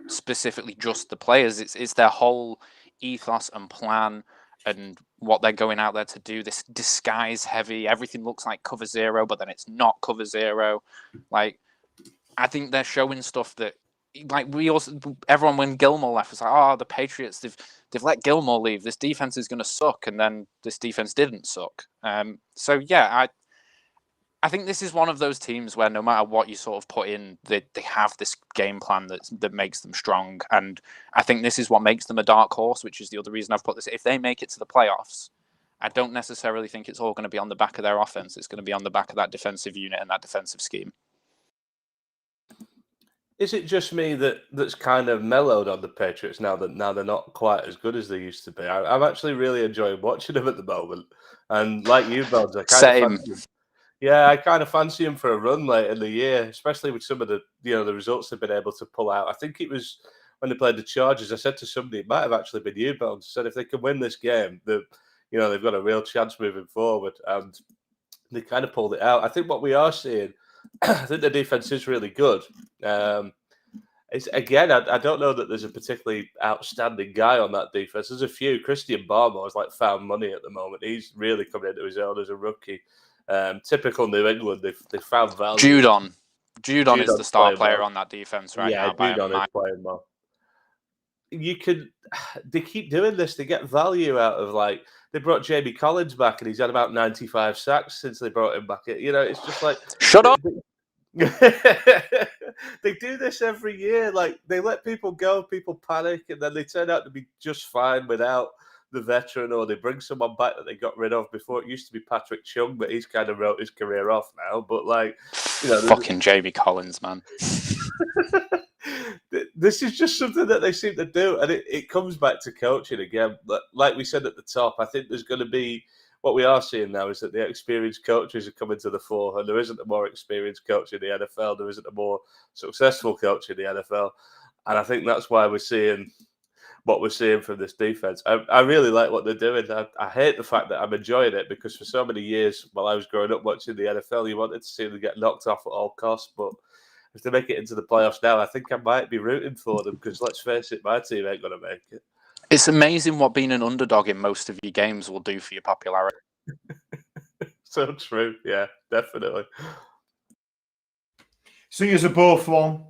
S4: specifically just the players. It's their whole ethos and plan and what they're going out there to do. This disguise heavy. Everything looks like cover zero, but then it's not cover zero. Like, I think they're showing stuff that, like, everyone when Gilmore left was like, oh, the Patriots, they've let Gilmore leave. This defense is going to suck, and then this defense didn't suck. So yeah, I think this is one of those teams where no matter what you sort of put in, they have this game plan that makes them strong. And I think this is what makes them a dark horse, which is the other reason I've put this. If they make it to the playoffs, I don't necessarily think it's all going to be on the back of their offense. It's going to be on the back of that defensive unit and that defensive scheme.
S3: Is it just me that's kind of mellowed on the Patriots now that they're not quite as good as they used to be? I'm actually really enjoying watching them at the moment. And like you, Bones, I kind of fancy him for a run late in the year, especially with some of the the results they've been able to pull out. I think it was when they played the Chargers. I said to somebody, it might have actually been you, Bones. I said if they can win this game, they've got a real chance moving forward, and they kind of pulled it out. I think what we are seeing, I think the defense is really good. It's again, I don't know that there's a particularly outstanding guy on that defense. There's a few. Christian Barmore's like found money at the moment. He's really coming into his own as a rookie. Typical New England, they found value.
S4: Judon is the star player on that defense right now.
S3: Judon is playing well. They keep doing this. They get value out of, like, they brought Jamie Collins back and he's had about 95 sacks since they brought him back. It's just like,
S4: shut up.
S3: They do this every year. Like, they let people go, people panic, and then they turn out to be just fine without the veteran, or they bring someone back that they got rid of before. It used to be Patrick Chung, but he's kind of wrote his career off now. But, like,
S4: fucking Jamie Collins, man.
S3: This is just something that they seem to do, and it comes back to coaching again. Like we said at the top, I think there's going to be, what we are seeing now is that the experienced coaches are coming to the fore, and there isn't a more experienced coach in the NFL. There isn't a more successful coach in the NFL, and I think that's why we're seeing what we're seeing from this defense. I really like what they're doing. I hate the fact that I'm enjoying it, because for so many years while I was growing up watching the NFL, you wanted to see them get knocked off at all costs, but if they make it into the playoffs now, I think I might be rooting for them because let's face it, my team ain't going to make it.
S4: It's amazing what being an underdog in most of your games will do for your popularity.
S3: So true. Yeah, definitely.
S2: So you're both wrong.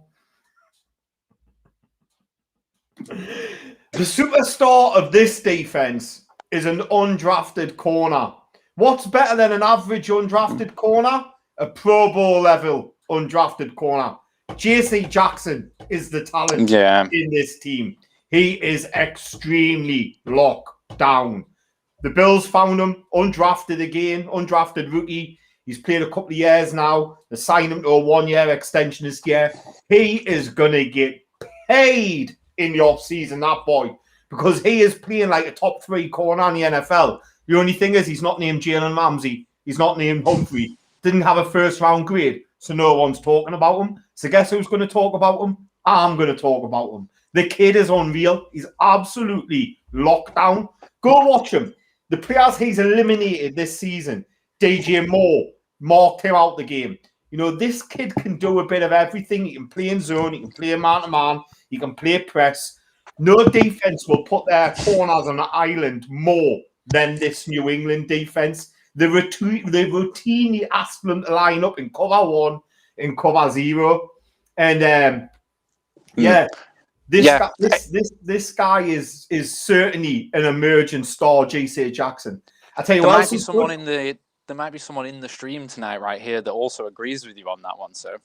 S2: The superstar of this defense is an undrafted corner. What's better than an average undrafted corner? A Pro Bowl level undrafted corner. JC Jackson is the talent in this team. He is extremely locked down. The Bills found him undrafted again, undrafted rookie. He's played a couple of years now. They signed him to a 1-year extension this year. He is going to get paid in the offseason, that boy, because he is playing like a top 3 corner in the NFL. The only thing is he's not named Jalen Ramsey. He's not named Humphrey. Didn't have a first-round grade, so no one's talking about him. So guess who's going to talk about him? I'm going to talk about him. The kid is unreal. He's absolutely locked down. Go watch him. The players he's eliminated this season, DJ Moore, marked him out the game. You know, this kid can do a bit of everything. He can play in zone. He can play man-to-man. He can play press. No defense will put their corners on the island more than this New England defense. They routinely ask them to line up in cover 1, in cover 0. And, this guy is certainly an emerging star, JC Jackson. I tell you what,
S4: there might be someone in the stream tonight right here that also agrees with you on that one. So,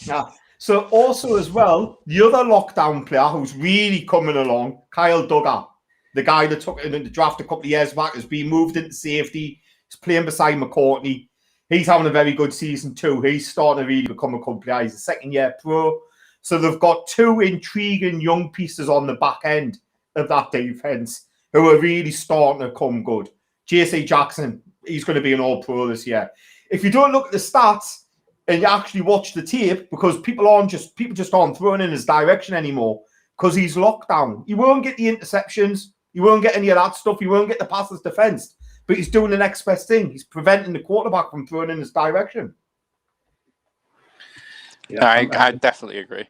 S2: yeah. So also as well, the other lockdown player who's really coming along, Kyle Duggar, the guy that took it in the draft a couple of years back, has been moved into safety. He's playing beside McCourtney. He's having a very good season too. He's starting to really become a good player. He's a second-year pro. So they've got 2 intriguing young pieces on the back end of that defense who are really starting to come good. JC Jackson, he's going to be an all-pro this year. If you don't look at the stats and you actually watch the tape, because people just aren't throwing in his direction anymore because he's locked down. He won't get the interceptions. He won't get any of that stuff. He won't get the passes defensed. But he's doing the next best thing. He's preventing the quarterback from throwing in his direction.
S4: Yeah, I definitely agree.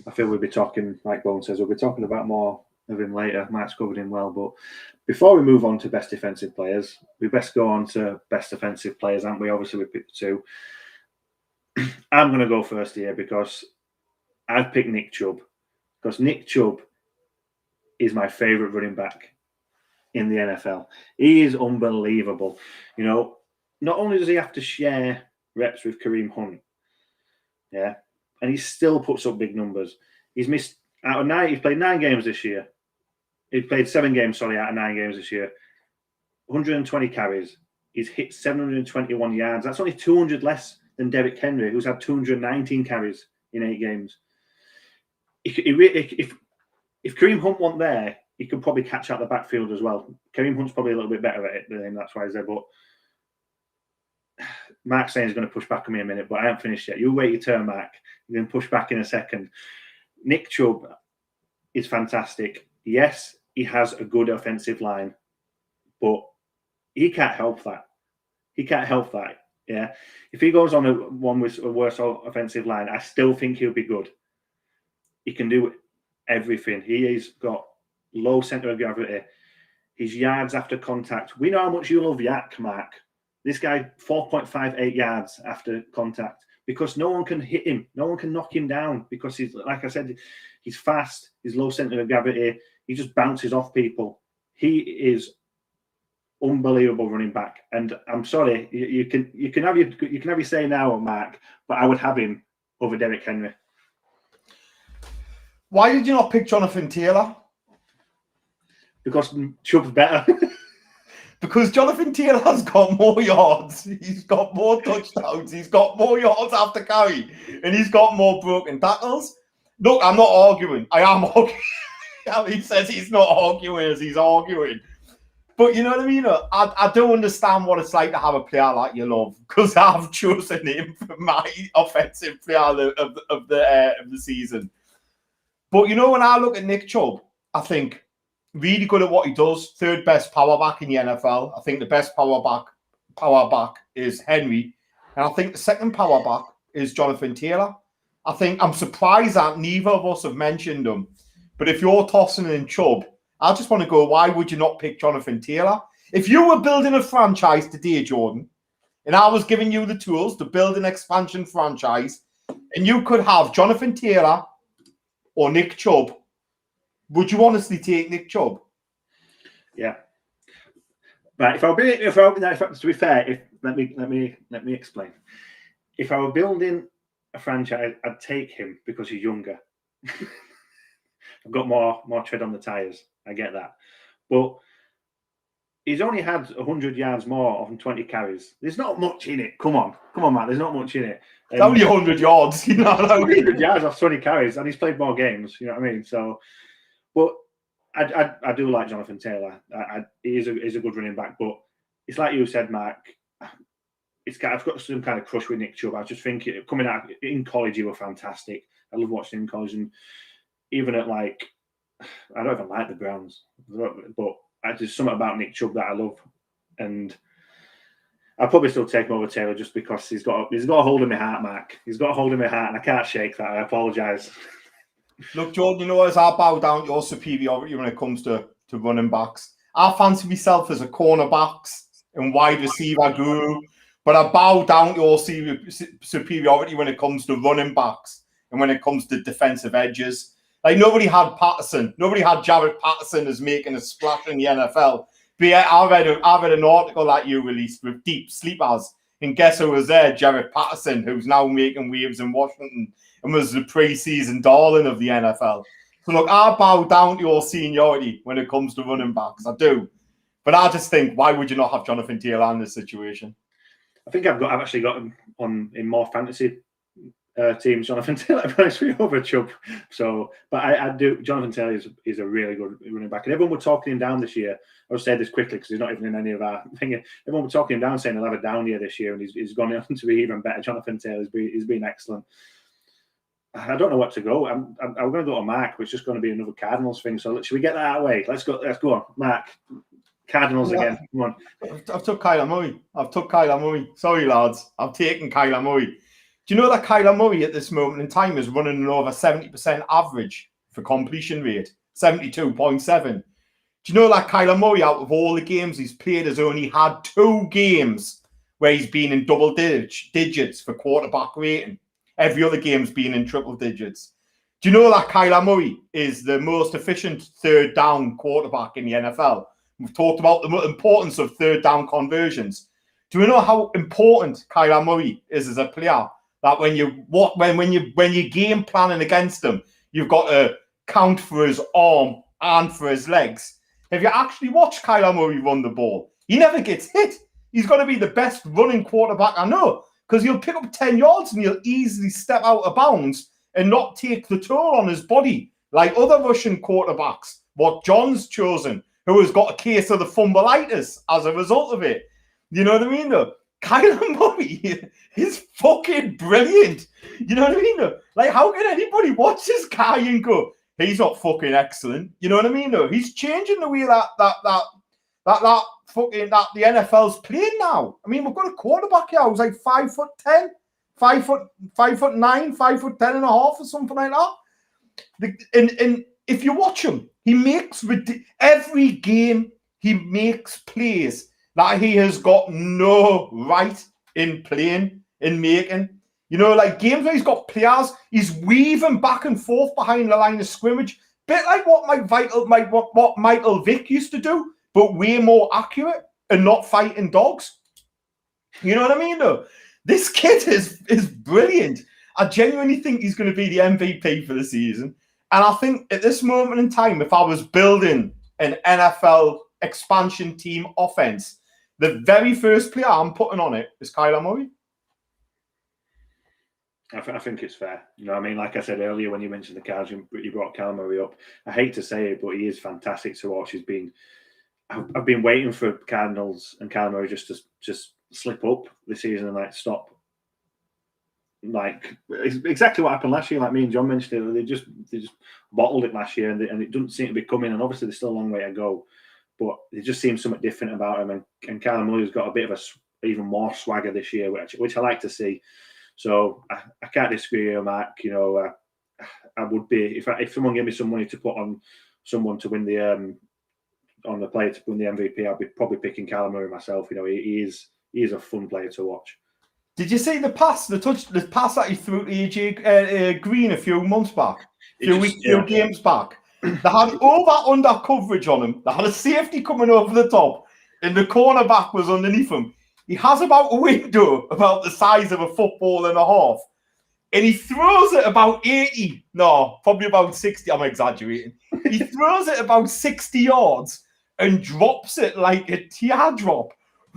S1: I feel we'll be talking, like Bone says, we'll be talking about more of him later. Mike's covered him well. But before we move on to best defensive players, we best go on to best offensive players, aren't we? Obviously, we picked 2. I'm going to go first here because I've picked Nick Chubb. Because Nick Chubb is my favourite running back in the NFL. He is unbelievable. You know, not only does he have to share reps with Kareem Hunt, and he still puts up big numbers. He's missed out of 9. He's played 9 games this year. He played 7 games, out of 9 games this year. 120 carries. He's hit 721 yards. That's only 200 less than Derrick Henry, who's had 219 carries in 8 games. If Kareem Hunt wasn't there, he could probably catch out the backfield as well. Kareem Hunt's probably a little bit better at it than him. That's why he's there. But Mark's saying he's going to push back on me in a minute, but I haven't finished yet. You wait your turn, Mark. You're going to push back in a second. Nick Chubb is fantastic. Yes, he has a good offensive line, but he can't help that. Yeah. If he goes on one with a worse offensive line, I still think he'll be good. He can do everything. He's got low center of gravity. His yards after contact. We know how much you love Yak, Mark. This guy, 4.58 yards after contact, because no one can hit him. No one can knock him down because he's, like I said, he's fast. He's low center of gravity. He just bounces off people. He is unbelievable running back. And I'm sorry, you can have your say now, Mark, but I would have him over Derrick Henry.
S2: Why did you not pick Jonathan Taylor?
S1: Because Chubb's better.
S2: Because Jonathan Taylor has got more yards. He's got more touchdowns. He's got more yards after carry. And he's got more broken tackles. Look, I'm not arguing. I am arguing. He says he's not arguing as he's arguing. But you know what I mean? I don't understand what it's like to have a player like you love, because I've chosen him for my offensive player of the season. But you know, when I look at Nick Chubb, I think really good at what he does. 3rd best power back in the NFL. I think the best power back is Henry. And I think the 2nd power back is Jonathan Taylor. I think I'm surprised that neither of us have mentioned him. But if you're tossing in Chubb, I just want to go, why would you not pick Jonathan Taylor? If you were building a franchise today, Jordan, and I was giving you the tools to build an expansion franchise, and you could have Jonathan Taylor or Nick Chubb, would you honestly take Nick Chubb?
S1: Yeah. Right. To be fair, let me explain. If I were building a franchise, I'd take him because he's younger. I've got more tread on the tires. I get that, but he's only had 100 yards more on 20 carries. There's not much in it. Come on, Matt. There's not much in it.
S2: It's only 100 yards, you know what I mean?
S1: 100 yards off 20 carries, and he's played more games. You know what I mean? So, but I do like Jonathan Taylor. He's a good running back, but it's like you said, Mark. I've got some kind of crush with Nick Chubb. I just think coming out in college, he was fantastic. I love watching him in college, and even at I don't even like the Browns, but there's something about Nick Chubb that I love, and I'll probably still take him over Taylor just because he's got a hold in my heart, Mark. He's got a hold in my heart, and I can't shake that. I apologise.
S2: Look, Jordan, you know, as I bow down to your superiority when it comes to running backs, I fancy myself as a cornerbacks and wide receiver guru, but I bow down to your superiority when it comes to running backs and when it comes to defensive edges. Like, nobody had Patterson. Nobody had Jared Patterson as making a splash in the NFL. But yeah, I read an article that you released with Deep Sleepers, and guess who was there? Jared Patterson, who's now making waves in Washington and was the preseason darling of the NFL. So look, I bow down to your seniority when it comes to running backs. I do. But I just think, why would you not have Jonathan Taylor in this situation?
S1: I think I've actually got him in more fantasy teams, Jonathan Taylor, to be honest with you, over Chubb. So, but I do. Jonathan Taylor is a really good running back, and everyone were talking him down this year. I'll say this quickly because he's not even in any of our thing. Everyone were talking him down, saying he'll have a down year this year, and he's gone on to be even better. Jonathan Taylor's been excellent. I don't know what to go. I'm going to go to Mark, but it's just going to be another Cardinals thing. So should we get that out of the way? Let's go on, Mark. Cardinals again. Come on.
S2: I've took Kyler Murray. Sorry, lads. I've taken Kyler Murray. Do you know that Kyler Murray at this moment in time is running an over 70% average for completion rate? 72.7. Do you know that Kyler Murray, out of all the games he's played, has only had 2 games where he's been in double digits for quarterback rating? Every other game's been in triple digits. Do you know that Kyler Murray is the most efficient third down quarterback in the NFL? We've talked about the importance of third down conversions. Do you know how important Kyler Murray is as a player? That when you're game planning against him, you've got to count for his arm and for his legs. Have you actually watched Kyler Murray run the ball? He never gets hit. He's got to be the best running quarterback I know, because he'll pick up 10 yards and he'll easily step out of bounds and not take the toll on his body like other Russian quarterbacks, what John's chosen, who has got a case of the fumbleitis as a result of it. You know what I mean, though? Kyler Murray is fucking brilliant. You know what I mean, though? Like, how can anybody watch this guy and go, he's not fucking excellent? You know what I mean, though? He's changing the way that the NFL's playing now. I mean, we've got a quarterback here who's like 5'10", 5'9", 5'10" and a half or something like that. And if you watch him, he makes every game he makes plays that he has got no right in playing, in making. You know, like games where he's got players, he's weaving back and forth behind the line of scrimmage, bit like what Michael Vick used to do, but way more accurate and not fighting dogs. You know what I mean, though? This kid is brilliant. I genuinely think he's going to be the MVP for the season. And I think at this moment in time, if I was building an NFL expansion team offense, the very first player I'm putting on it is Kyler Murray.
S1: I think it's fair. You know what I mean? Like I said earlier, when you mentioned the Cards, you brought Kyler Murray up. I hate to say it, but he is fantastic to watch. I've been waiting for Cardinals and Kyler Murray just to slip up this season and like stop. Like exactly what happened last year. Like me and John mentioned it, they just bottled it last year, and it doesn't seem to be coming. And obviously, there's still a long way to go, but it just seems something different about him. And Kyler Murray's got a bit of even more swagger this year, which I like to see. So I can't disagree with Mark. You know, I would be if someone gave me some money to put on someone to win the on the player to win the MVP, I'd be probably picking Kyler Murray myself. You know, he is a fun player to watch.
S2: Did you see the pass that he threw to AJ Green a few months back? Few games back. They had under coverage on him. They had a safety coming over the top, and the cornerback was underneath him. He has about a window about the size of a football and a half, and he throws it about 80. No, probably about 60. I'm exaggerating. He throws it about 60 yards and drops it like a teardrop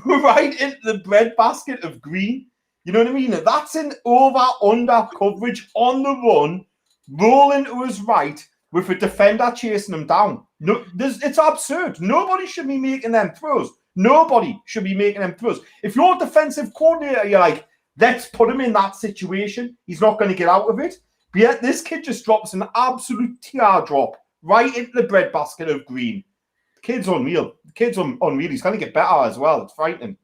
S2: right into the breadbasket of Green. You know what I mean? That's an under coverage on the run, rolling to his right with a defender chasing him down. No, it's absurd. Nobody should be making them throws. Nobody should be making them throws. If you're a defensive coordinator, you're like, let's put him in that situation. He's not going to get out of it. But yet this kid just drops an absolute teardrop right into the breadbasket of Green. The kid's unreal. He's going to get better as well. It's frightening.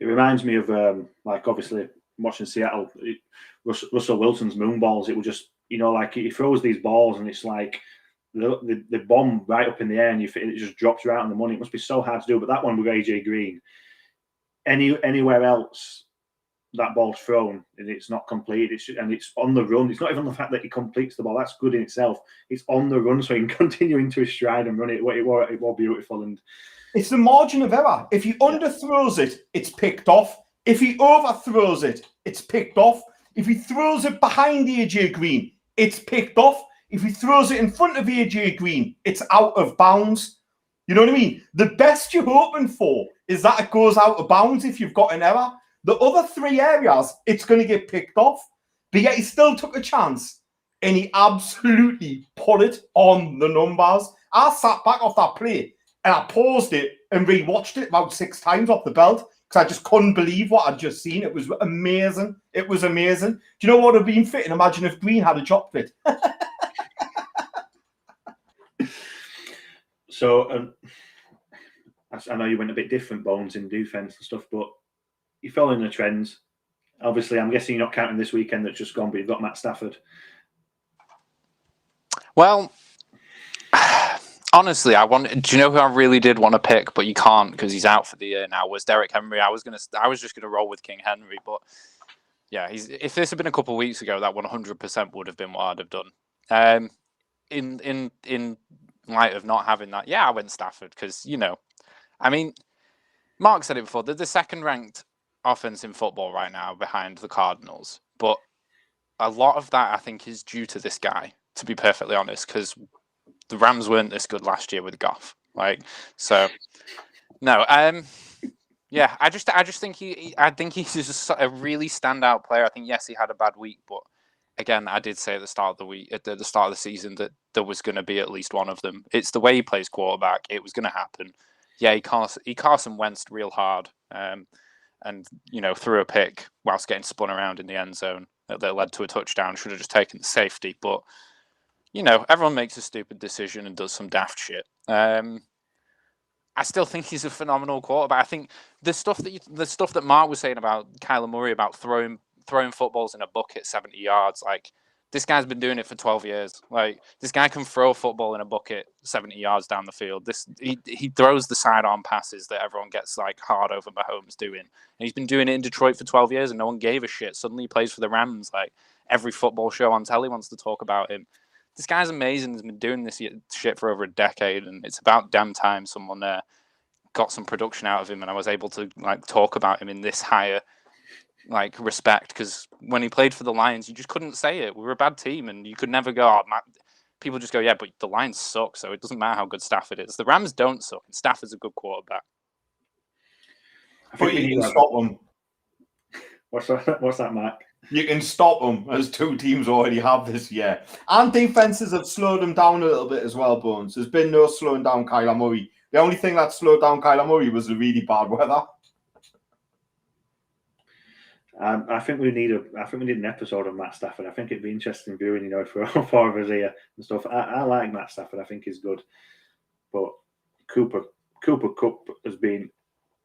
S1: It reminds me of, like, obviously, watching Seattle, Russell Wilson's moon balls. It was just, you know, like, he throws these balls and it's like the bomb right up in the air and it just drops right on the money. It must be so hard to do. But that one with AJ Green, anywhere else that ball's thrown and it's not complete, and it's on the run. It's not even the fact that he completes the ball. That's good in itself. It's on the run so he can continue into his stride and run it. It was beautiful. And
S2: it's the margin of error. If he underthrows it, it's picked off. If he overthrows it, it's picked off. If he throws it behind AJ Green, it's picked off. If he throws it in front of AJ Green, it's out of bounds. You know what I mean? The best you're hoping for is that it goes out of bounds if you've got an error. The other three areas, it's going to get picked off. But yet he still took a chance and he absolutely put it on the numbers. I sat back off that play and I paused it and rewatched it about 6 times off the belt because I just couldn't believe what I'd just seen. It was amazing. It was amazing. Do you know what would have been fitting? Imagine if Green had a drop fit.
S1: So I know you went a bit different, Bones, in defence and stuff, but you're following the trends. Obviously, I'm guessing you're not counting this weekend that's just gone, but you've got Matt Stafford.
S4: Well, honestly, do you know who I really did want to pick, but you can't because he's out for the year now, was Derrick Henry. I was just gonna roll with King Henry, but yeah, if this had been a couple of weeks ago, that 100% would have been what I'd have done. In light of not having that, yeah, I went Stafford because, you know, I mean, Mark said it before, they're the second ranked offense in football right now behind the Cardinals, but a lot of that I think is due to this guy, to be perfectly honest, because the Rams weren't this good last year with Goff, like, so no, yeah, I just think he's just a really standout player. I think yes, he had a bad week, but again, I did say at the start of the week, at the start of the season, that there was going to be at least one of them. It's the way he plays quarterback. It was going to happen. Yeah, he Carson Wentz real hard, and you know, threw a pick whilst getting spun around in the end zone that led to a touchdown. Should have just taken the safety, but you know, everyone makes a stupid decision and does some daft shit. I still think he's a phenomenal quarterback. I think the stuff that Mark was saying about Kyler Murray about throwing footballs in a bucket 70 yards, like, this guy's been doing it for 12 years. Like, this guy can throw a football in a bucket 70 yards down the field. He throws the sidearm passes that everyone gets like hard over Mahomes doing. And he's been doing it in Detroit for 12 years and no one gave a shit. Suddenly he plays for the Rams. Like, every football show on telly wants to talk about him. This guy's amazing. He's been doing this shit for over a decade, and it's about damn time someone got some production out of him and I was able to like talk about him in this higher like respect, because when he played for the Lions, you just couldn't say it. We were a bad team, and you could never go, oh, Matt. People just go, yeah, but the Lions suck, so it doesn't matter how good Stafford is. The Rams don't suck, and Stafford's a good quarterback.
S2: But you can stop them.
S1: What's that, Mark?
S2: You can stop them, as 2 teams already have this year. And defenses have slowed them down a little bit as well, Bones. There's been no slowing down Kyler Murray. The only thing that slowed down Kyler Murray was the really bad weather.
S1: I think we need an episode on Matt Stafford. I think it'd be interesting viewing, you know, for all 4 of us here and stuff. I like Matt Stafford. I think he's good, but Cooper Kupp has been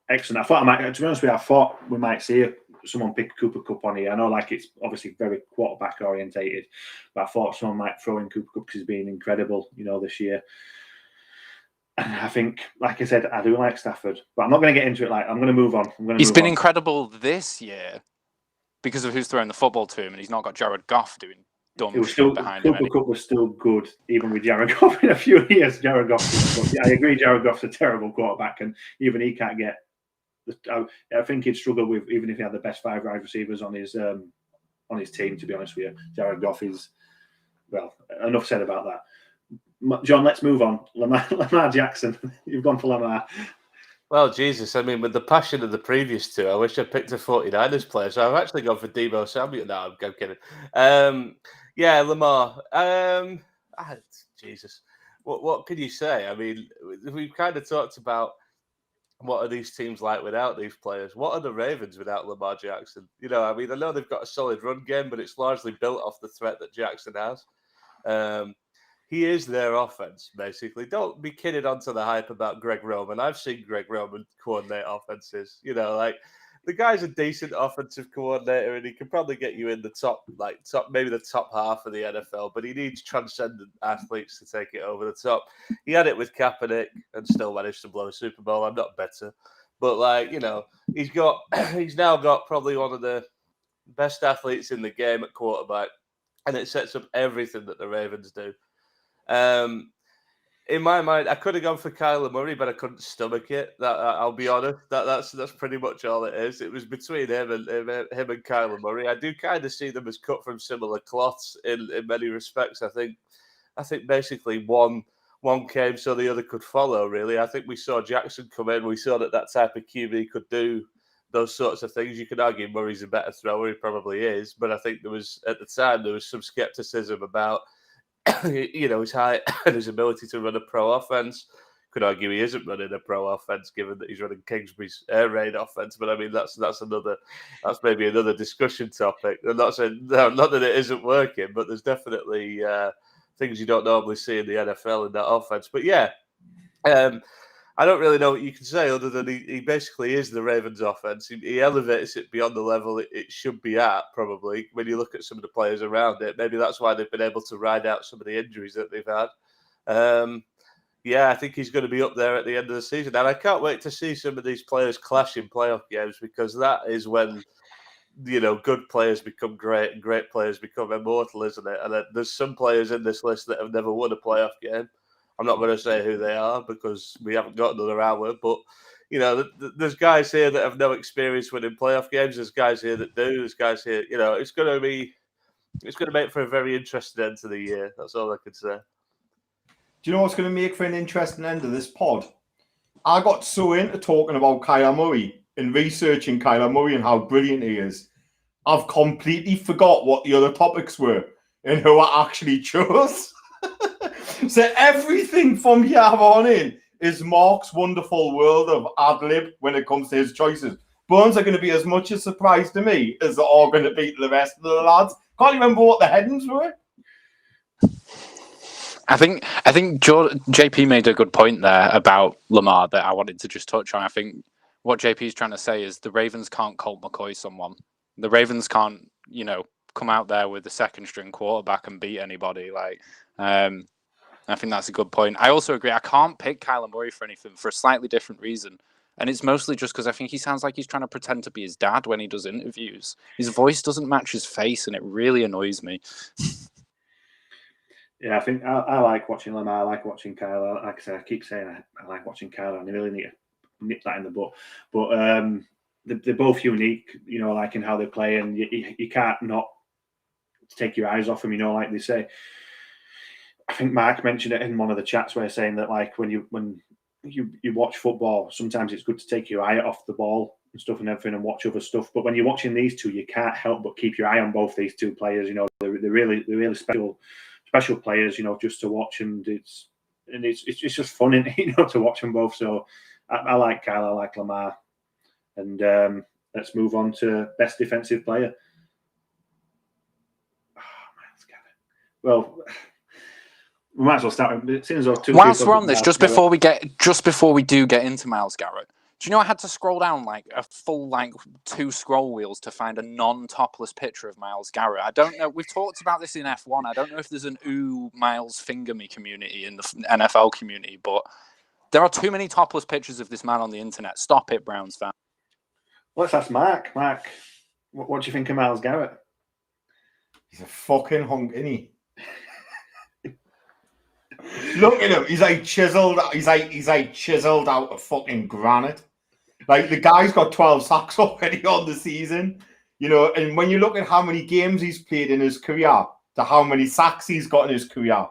S1: excellent. I thought to be honest with you, I thought we might see someone pick Cooper Kupp on here. I know, like, it's obviously very quarterback orientated, but I thought someone might throw in Cooper Kupp because he's been incredible, this year. And I think, like I said, I do like Stafford, but I'm not going to get into it. Like, I'm going to move on.
S4: He's been incredible this year because of who's throwing the football to him, and he's not got Jared Goff doing dumb shit behind him.
S1: Cooper Kupp was still good, even with Jared Goff in a few years. Jared Goff, I agree. Jared Goff's a terrible quarterback, and even he can't get. I think he'd struggle with, even if he had the best 5 wide receivers on his team. To be honest with you, Jared Goff is, well, enough said about that. John, let's move on. Lamar Jackson. You've gone for Lamar.
S3: Well, Jesus, I mean, with the passion of the previous two, I wish I picked a 49ers player. So I've actually gone for Deebo Samuel. No, I'm kidding. Yeah, Lamar. Jesus. What can you say? I mean, we've kind of talked about what are these teams like without these players? What are the Ravens without Lamar Jackson? I mean, I know they've got a solid run game, but it's largely built off the threat that Jackson has. He is their offense, basically. Don't be kidded onto the hype about Greg Roman. I've seen Greg Roman coordinate offenses. The guy's a decent offensive coordinator, and he can probably get you in the top, maybe the top half of the NFL, but he needs transcendent athletes to take it over the top. He had it with Kaepernick and still managed to blow a Super Bowl. I'm not better. But, he's now got probably one of the best athletes in the game at quarterback, and it sets up everything that the Ravens do. In my mind, I could have gone for Kyler Murray, but I couldn't stomach it. I'll be honest. That's pretty much all it is. It was between him and Kyler Murray. I do kind of see them as cut from similar cloths in many respects. I think basically one came so the other could follow. Really, I think we saw Jackson come in. We saw that type of QB could do those sorts of things. You could argue Murray's a better thrower. He probably is, but I think at the time there was some skepticism about his height and his ability to run a pro offense. Could argue he isn't running a pro offense, given that he's running Kingsbury's air raid offense. But I mean, that's maybe another discussion topic. I'm not saying not that it isn't working, but there's definitely things you don't normally see in the NFL in that offense. But yeah, I don't really know what you can say other than he basically is the Ravens offense. He elevates it beyond the level it should be at, probably, when you look at some of the players around it. Maybe that's why they've been able to ride out some of the injuries that they've had. I think he's going to be up there at the end of the season. And I can't wait to see some of these players clash in playoff games, because that is when, good players become great and great players become immortal, isn't it? And there's some players in this list that have never won a playoff game. I'm not going to say who they are because we haven't got another hour, but there's guys here that have no experience winning playoff games. There's guys here that do. There's guys here. It's going to make for a very interesting end to the year. That's all I can say.
S2: Do you know what's going to make for an interesting end of this pod? I got so into talking about Kyler Murray and researching Kyler Murray and how brilliant he is, I've completely forgot what the other topics were and who I actually chose. So everything from here on in is Mark's wonderful world of ad-lib when it comes to his choices. Burns are going to be as much a surprise to me as they are going to be to the rest of the lads. Can't you remember what the headings were?
S4: I think JP made a good point there about Lamar that I wanted to just touch on. I think what JP is trying to say is the Ravens can't Colt McCoy someone. The Ravens can't, come out there with the second string quarterback and beat anybody. I think that's a good point. I also agree. I can't pick Kyler Murray for anything for a slightly different reason. And it's mostly just because I think he sounds like he's trying to pretend to be his dad when he does interviews. His voice doesn't match his face, and it really annoys me.
S1: Yeah, I think I like watching Lamar. I like watching Kyler. Like I said, I keep saying I like watching Kyler, and I really need to nip that in the butt. But they're both unique, like in how they play, and you can't not take your eyes off them, like they say. I think Mark mentioned it in one of the chats where saying that, like, when you watch football, sometimes it's good to take your eye off the ball and stuff and everything and watch other stuff. But when you're watching these two, you can't help but keep your eye on both these two players. They're really special players. Just to watch, and it's just fun, to watch them both. So I like Kyle, I like Lamar, and let's move on to best defensive player. Oh man, it's got it. Well. We might as well start. Whilst
S4: we're on this, just before we do get into Myles Garrett, Do you know I had to scroll down like a full 2 scroll wheels to find a non-topless picture of Myles Garrett? I don't know. We've talked about this in F1. I don't know if there's an Myles finger me community in the NFL community, but there are too many topless pictures of this man on the internet. Stop it, Browns fan.
S1: Let's ask Mark. Mark, what do you think of Myles Garrett?
S2: He's a fucking hunk, isn't he? Look at him. He's like chiseled. He's like chiseled out of fucking granite. Like the guy's got 12 sacks already on the season, you know. And when you look at how many games he's played in his career to how many sacks he's got in his career,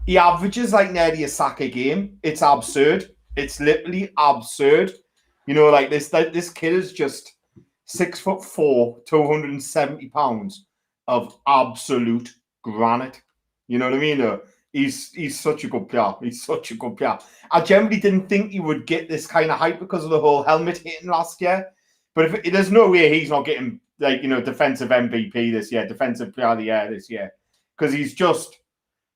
S2: he averages like nearly a sack a game. It's absurd. It's literally absurd. You know, like this kid is just 6'4", 270 pounds of absolute granite. You know what I mean? He's such a good player. He's such a good player. I generally didn't think he would get this kind of hype because of the whole helmet hitting last year. But there's no way he's not getting defensive MVP this year, defensive player of the year this year, because he's just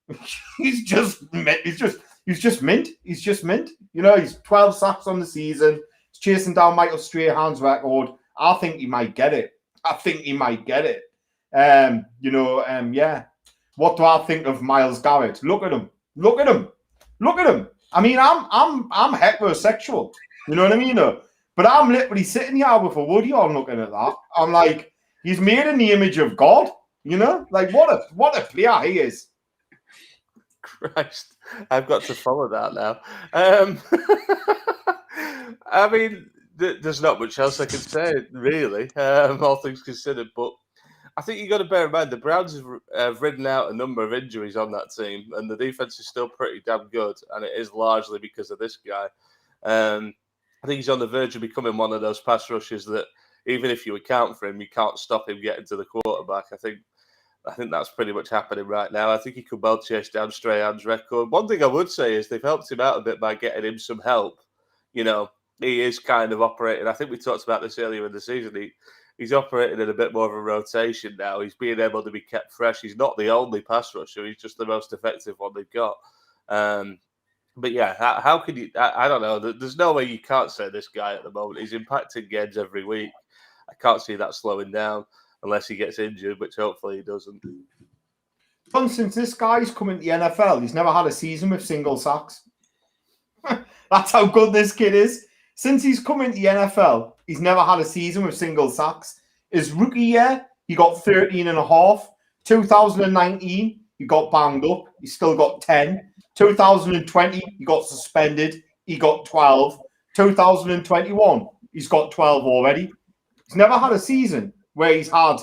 S2: mint. He's just mint. You know, he's 12 sacks on the season. He's chasing down Michael Strahan's record. I think he might get it. Yeah. What do I think of Myles Garrett? Look at him. I mean, I'm heterosexual. You know what I mean? But I'm literally sitting here with a woody on looking at that. I'm like, he's made in the image of God. You know, like what a player he is.
S3: Christ, I've got to follow that now. I mean, there's not much else I can say, really, all things considered. But I think you got to bear in mind the Browns have ridden out a number of injuries on that team, and the defense is still pretty damn good, and it is largely because of this guy. I think he's on the verge of becoming one of those pass rushers that, even if you account for him, you can't stop him getting to the quarterback. I think that's pretty much happening right now. I think he could well chase down Strahan's record. One thing I would say is they've helped him out a bit by getting him some help. You know, he is kind of operating. I think we talked about this earlier in the season. He's operating in a bit more of a rotation now. He's being able to be kept fresh. He's not the only pass rusher. He's just the most effective one they've got. But yeah, how can you? I don't know. There's no way you can't say this guy at the moment. He's impacting games every week. I can't see that slowing down unless he gets injured, which hopefully he doesn't.
S2: Since this guy's come into the NFL, he's never had a season with single sacks. That's how good this kid is. Since he's come into the NFL, he's never had a season with single sacks. His rookie year, he got 13.5. 2019, he got banged up. He still got 10. 2020, he got suspended. He got 12. 2021, he's got 12 already. He's never had a season where he's had,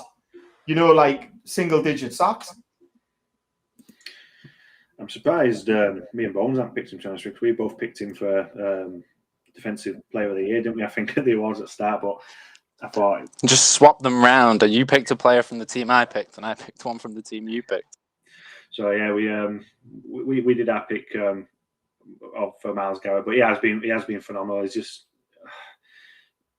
S2: single-digit sacks.
S1: I'm surprised me and Bones haven't picked him, to be honest with you. We both picked him for Defensive Player of the Year, didn't we? I think the awards at the start, but I thought...
S4: Just swap them round. You picked a player from the team I picked, and I picked one from the team you picked.
S1: So, yeah, we did our pick for Myles Garrett, but he has been phenomenal.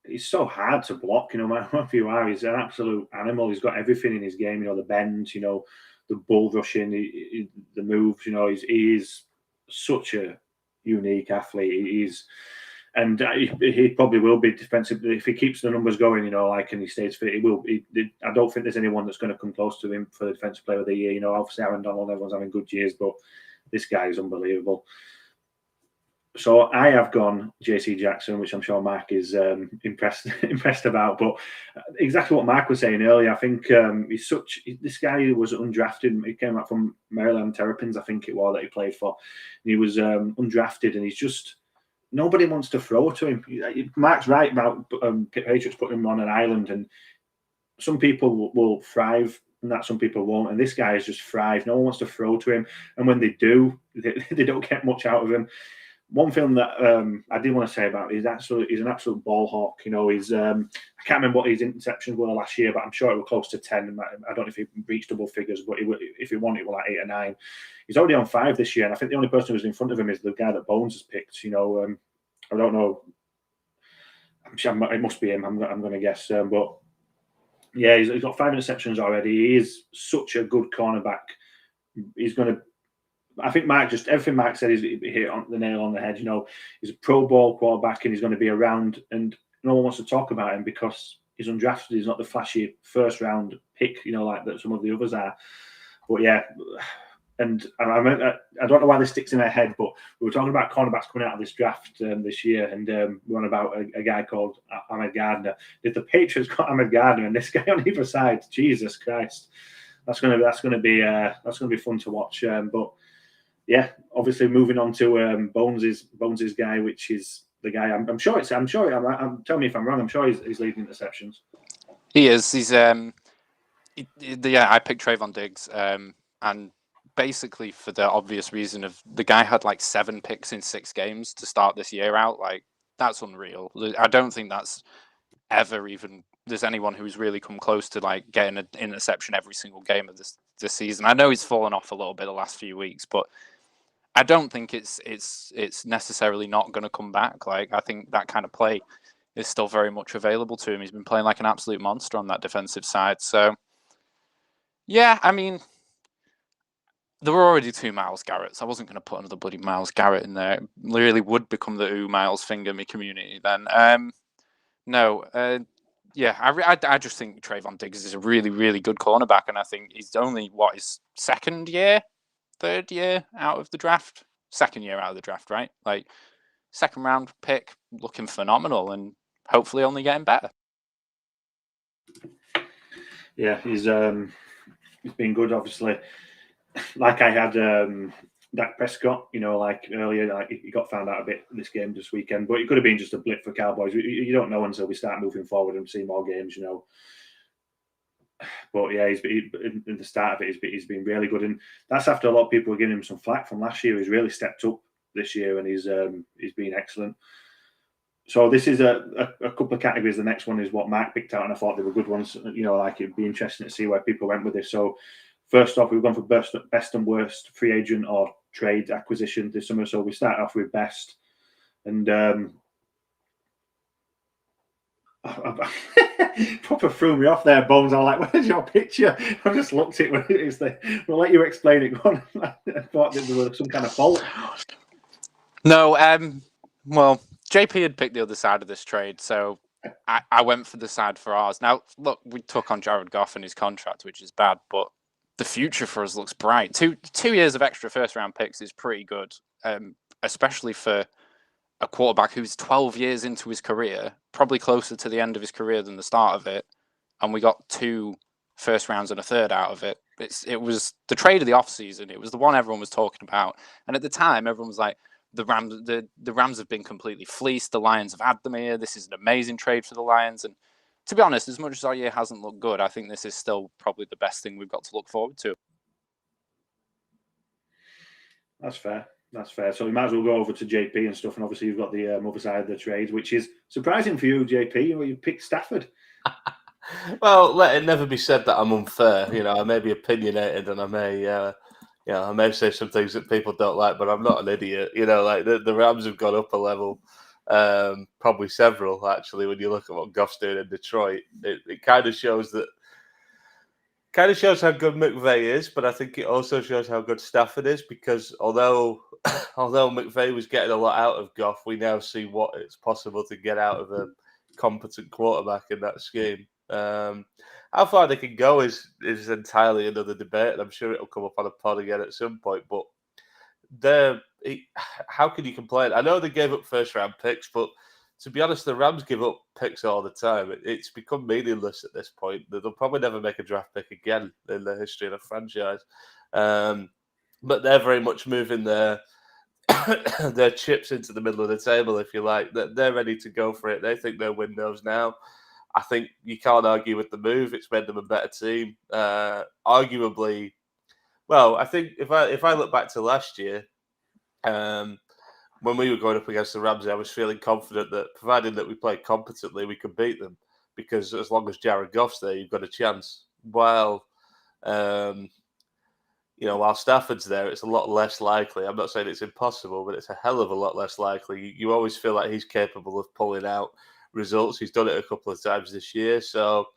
S1: He's so hard to block, no matter what you are. He's an absolute animal. He's got everything in his game, the bends, the bull rushing, the moves, he is such a unique athlete. He probably will be defensive if he keeps the numbers going, and he stays fit. I don't think there's anyone that's going to come close to him for the Defensive Player of the Year. Obviously Aaron Donald, everyone's having good years, but this guy is unbelievable. So I have gone JC Jackson, which I'm sure Mark is impressed about. But exactly what Mark was saying earlier, I think this guy was undrafted. He came out from Maryland Terrapins, I think it was, that he played for. And he was undrafted, and he's just nobody wants to throw to him. Mark's right about Patriots putting him on an island, and some people will thrive and that some people won't. And this guy has just thrived. No one wants to throw to him, and when they do, they don't get much out of him. One thing that I did want to say about he's an absolute ball hawk. He's I can't remember what his interceptions were last year, but I'm sure it was close to 10. I don't know if he reached double figures, but if he won, it was like 8 or 9. He's already on 5 this year, and I think the only person who's in front of him is the guy that Bones has picked. I don't know. I'm sure it must be him. I'm going to guess, but yeah, he's got 5 interceptions already. He is such a good cornerback. He's going to I think everything Mark said is hit on the nail on the head. You know, he's a Pro Bowl quarterback and he's going to be around, and no one wants to talk about him because he's undrafted. He's not the flashy first round pick, you know, like that some of the others are. But yeah, and I don't know why this sticks in my head, but we were talking about cornerbacks coming out of this draft this year, and we were on about a guy called Ahmed Gardner. If the Patriots got Ahmed Gardner and this guy on either side, Jesus Christ, that's going to be fun to watch. But yeah, obviously moving on to Bones's guy, which is the guy. I'm sure. Tell me if I'm wrong. I'm sure he's leading interceptions.
S4: He is. He's I picked Trayvon Diggs, and basically for the obvious reason of the guy had like 7 picks in 6 games to start this year out. Like, that's unreal. I don't think that's ever even there's anyone who's really come close to like getting an interception every single game of this season. I know he's fallen off a little bit the last few weeks, but I don't think it's necessarily not going to come back. Like, I think that kind of play is still very much available to him. He's been playing like an absolute monster on that defensive side. So, yeah, I mean, there were already 2 Myles Garretts. I wasn't going to put another bloody Myles Garrett in there. It really would become the Myles finger me community then. Yeah, I just think Trayvon Diggs is a really, really good cornerback, and I think he's only, his third year out of the draft? Second year out of the draft, right? Like, second round pick, looking phenomenal, and hopefully only getting better.
S1: Yeah, he's been good, obviously. Like I had Dak Prescott, you know, like earlier, like he got found out a bit this game this weekend, but it could have been just a blip for Cowboys. You don't know until we start moving forward and see more games, you know. But yeah, in the start of it, he's been really good, and that's after a lot of people were giving him some flack from last year. He's really stepped up this year, and he's been excellent. So this is a couple of categories. The next one is what Mark picked out, and I thought they were good ones. You know, like it'd be interesting to see where people went with this. So first off, we've gone for best and worst free agent or trade acquisition this summer. So we start off with best, and proper threw me off there, Bones. I'm like, where's your picture? I just looked at it. It's we'll let you explain it. Go on. I thought that there was some kind of fault.
S4: No, well, JP had picked the other side of this trade, so I went for the side for ours. Now, look, we took on Jared Goff and his contract, which is bad, but the future for us looks bright. 2 years of extra first-round picks is pretty good, especially for a quarterback who's 12 years into his career, probably closer to the end of his career than the start of it, and we got 2 first rounds and a third out of it. It was the trade of the offseason. It was the one everyone was talking about, and at the time, everyone was like, the Rams have been completely fleeced. The Lions have had them here. This is an amazing trade for the Lions. And to be honest, as much as our year hasn't looked good, I think this is still probably the best thing we've got to look forward to.
S1: That's fair. So we might as well go over to JP and stuff. And obviously you've got the other side of the trade, which is surprising for you, JP. You picked Stafford.
S3: Well, let it never be said that I'm unfair. You know, I may be opinionated and I may say some things that people don't like, but I'm not an idiot. You know, like the Rams have gone up a level, probably several actually. When you look at what Goff's doing in Detroit, it kind of shows how good McVay is, but I think it also shows how good Stafford is, because although McVay was getting a lot out of Goff, we now see what it's possible to get out of a competent quarterback in that scheme. How far they can go is entirely another debate, and I'm sure it'll come up on a pod again at some point. But how can you complain? I know they gave up first-round picks, but to be honest, the Rams give up picks all the time. It's become meaningless at this point. They'll probably never make a draft pick again in the history of the franchise. But they're very much moving their chips into the middle of the table, if you like. They're ready to go for it. They think their window's now. I think you can't argue with the move. It's made them a better team. Arguably, well, I think if I look back to last year, when we were going up against the Rams, I was feeling confident that, providing that we played competently, we could beat them, because as long as Jared Goff's there, you've got a chance. While Stafford's there, it's a lot less likely. I'm not saying it's impossible, but it's a hell of a lot less likely. You always feel like he's capable of pulling out results. He's done it a couple of times this year. So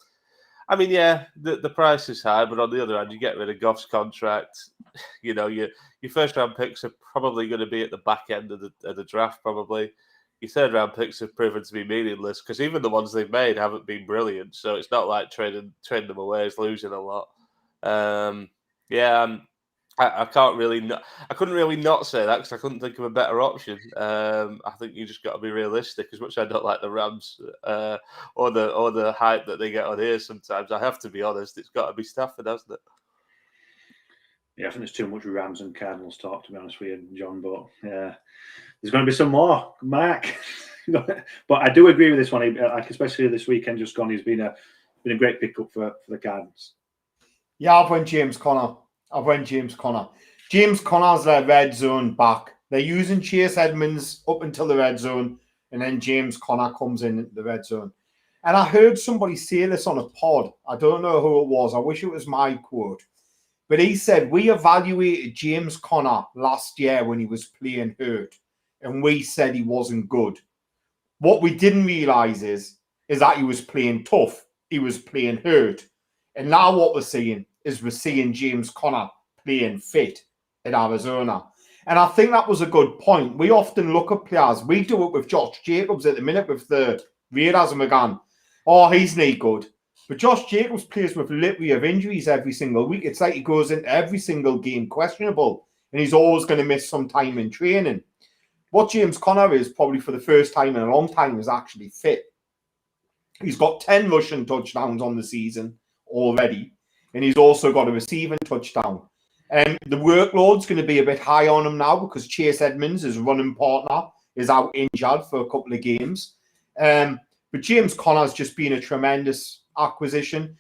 S3: I mean, yeah, the price is high, but on the other hand, you get rid of Goff's contract. You know, your first round picks are probably going to be at the back end of the draft. Probably your third round picks have proven to be meaningless because even the ones they've made haven't been brilliant. So it's not like trading them away is losing a lot. I can't really. I couldn't really not say that because I couldn't think of a better option. I think you just got to be realistic. As much as I don't like the Rams or the hype that they get on here, sometimes I have to be honest. It's got to be Stafford, hasn't it?
S1: Yeah, I think there's too much Rams and Cardinals talk, to be honest with you, John. But there's going to be some more, Mark. But I do agree with this one. Like especially this weekend just gone, he's been a great pickup for the Cardinals.
S2: Yeah, I've went James Conner. James Conner's their red zone back. They're using Chase Edmonds up until the red zone, and then James Conner comes in into the red zone. And I heard somebody say this on a pod. I don't know who it was. I wish it was my quote. But he said, we evaluated James Conner last year when he was playing hurt, and we said he wasn't good. What we didn't realise is that he was playing tough. He was playing hurt. And now what we're seeing James Conner playing fit in Arizona. And I think that was a good point. We often look at players. We do it with Josh Jacobs at the minute with the Raiders and McGann. Oh, he's not good. But Josh Jacobs plays with a litany of injuries every single week. It's like he goes into every single game questionable, and he's always going to miss some time in training. What James Conner is probably for the first time in a long time is actually fit. He's got 10 rushing touchdowns on the season already, and he's also got a receiving touchdown. The workload's going to be a bit high on him now because Chase Edmonds, his running partner, is out injured for a couple of games. But James Conner's just been a tremendous acquisition.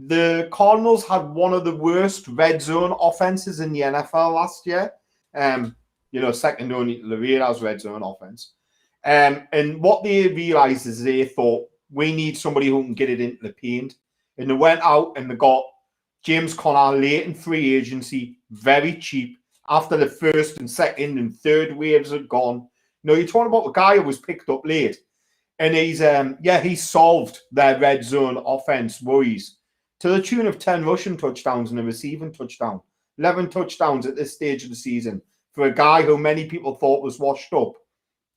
S2: The Cardinals had one of the worst red zone offenses in the NFL last year. Second only to the Raiders' red zone offense. And what they realized is they thought, we need somebody who can get it into the paint. And they went out and they got James Conner late in free agency, very cheap, after the first and second and third waves had gone. You're talking about a guy who was picked up late. And he's solved their red zone offense worries to the tune of 10 rushing touchdowns and a receiving touchdown. 11 touchdowns at this stage of the season for a guy who many people thought was washed up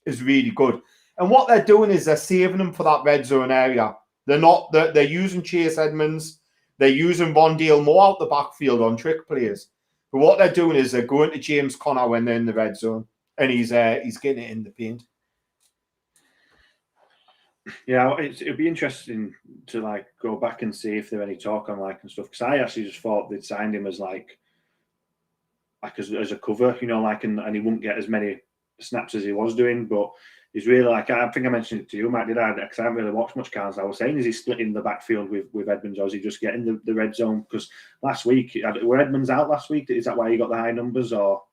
S2: is really good. And what they're doing is they're saving him for that red zone area. They're using Chase Edmonds. They're using Rondale Moore out the backfield on trick plays. But what they're doing is they're going to James Conner when they're in the red zone, and he's getting it in the paint.
S1: Yeah, it'd be interesting to go back and see if there any talk on and stuff, because I actually just thought they'd signed him as as a cover, and he wouldn't get as many snaps as he was doing, but he's really I think I mentioned it to you, Matt, did I? Because I haven't really watched much Cardinals. I was saying, is he splitting the backfield with Edmonds, or is he just getting the red zone? Because last week, were Edmonds out last week? Is that why he got the high numbers, or?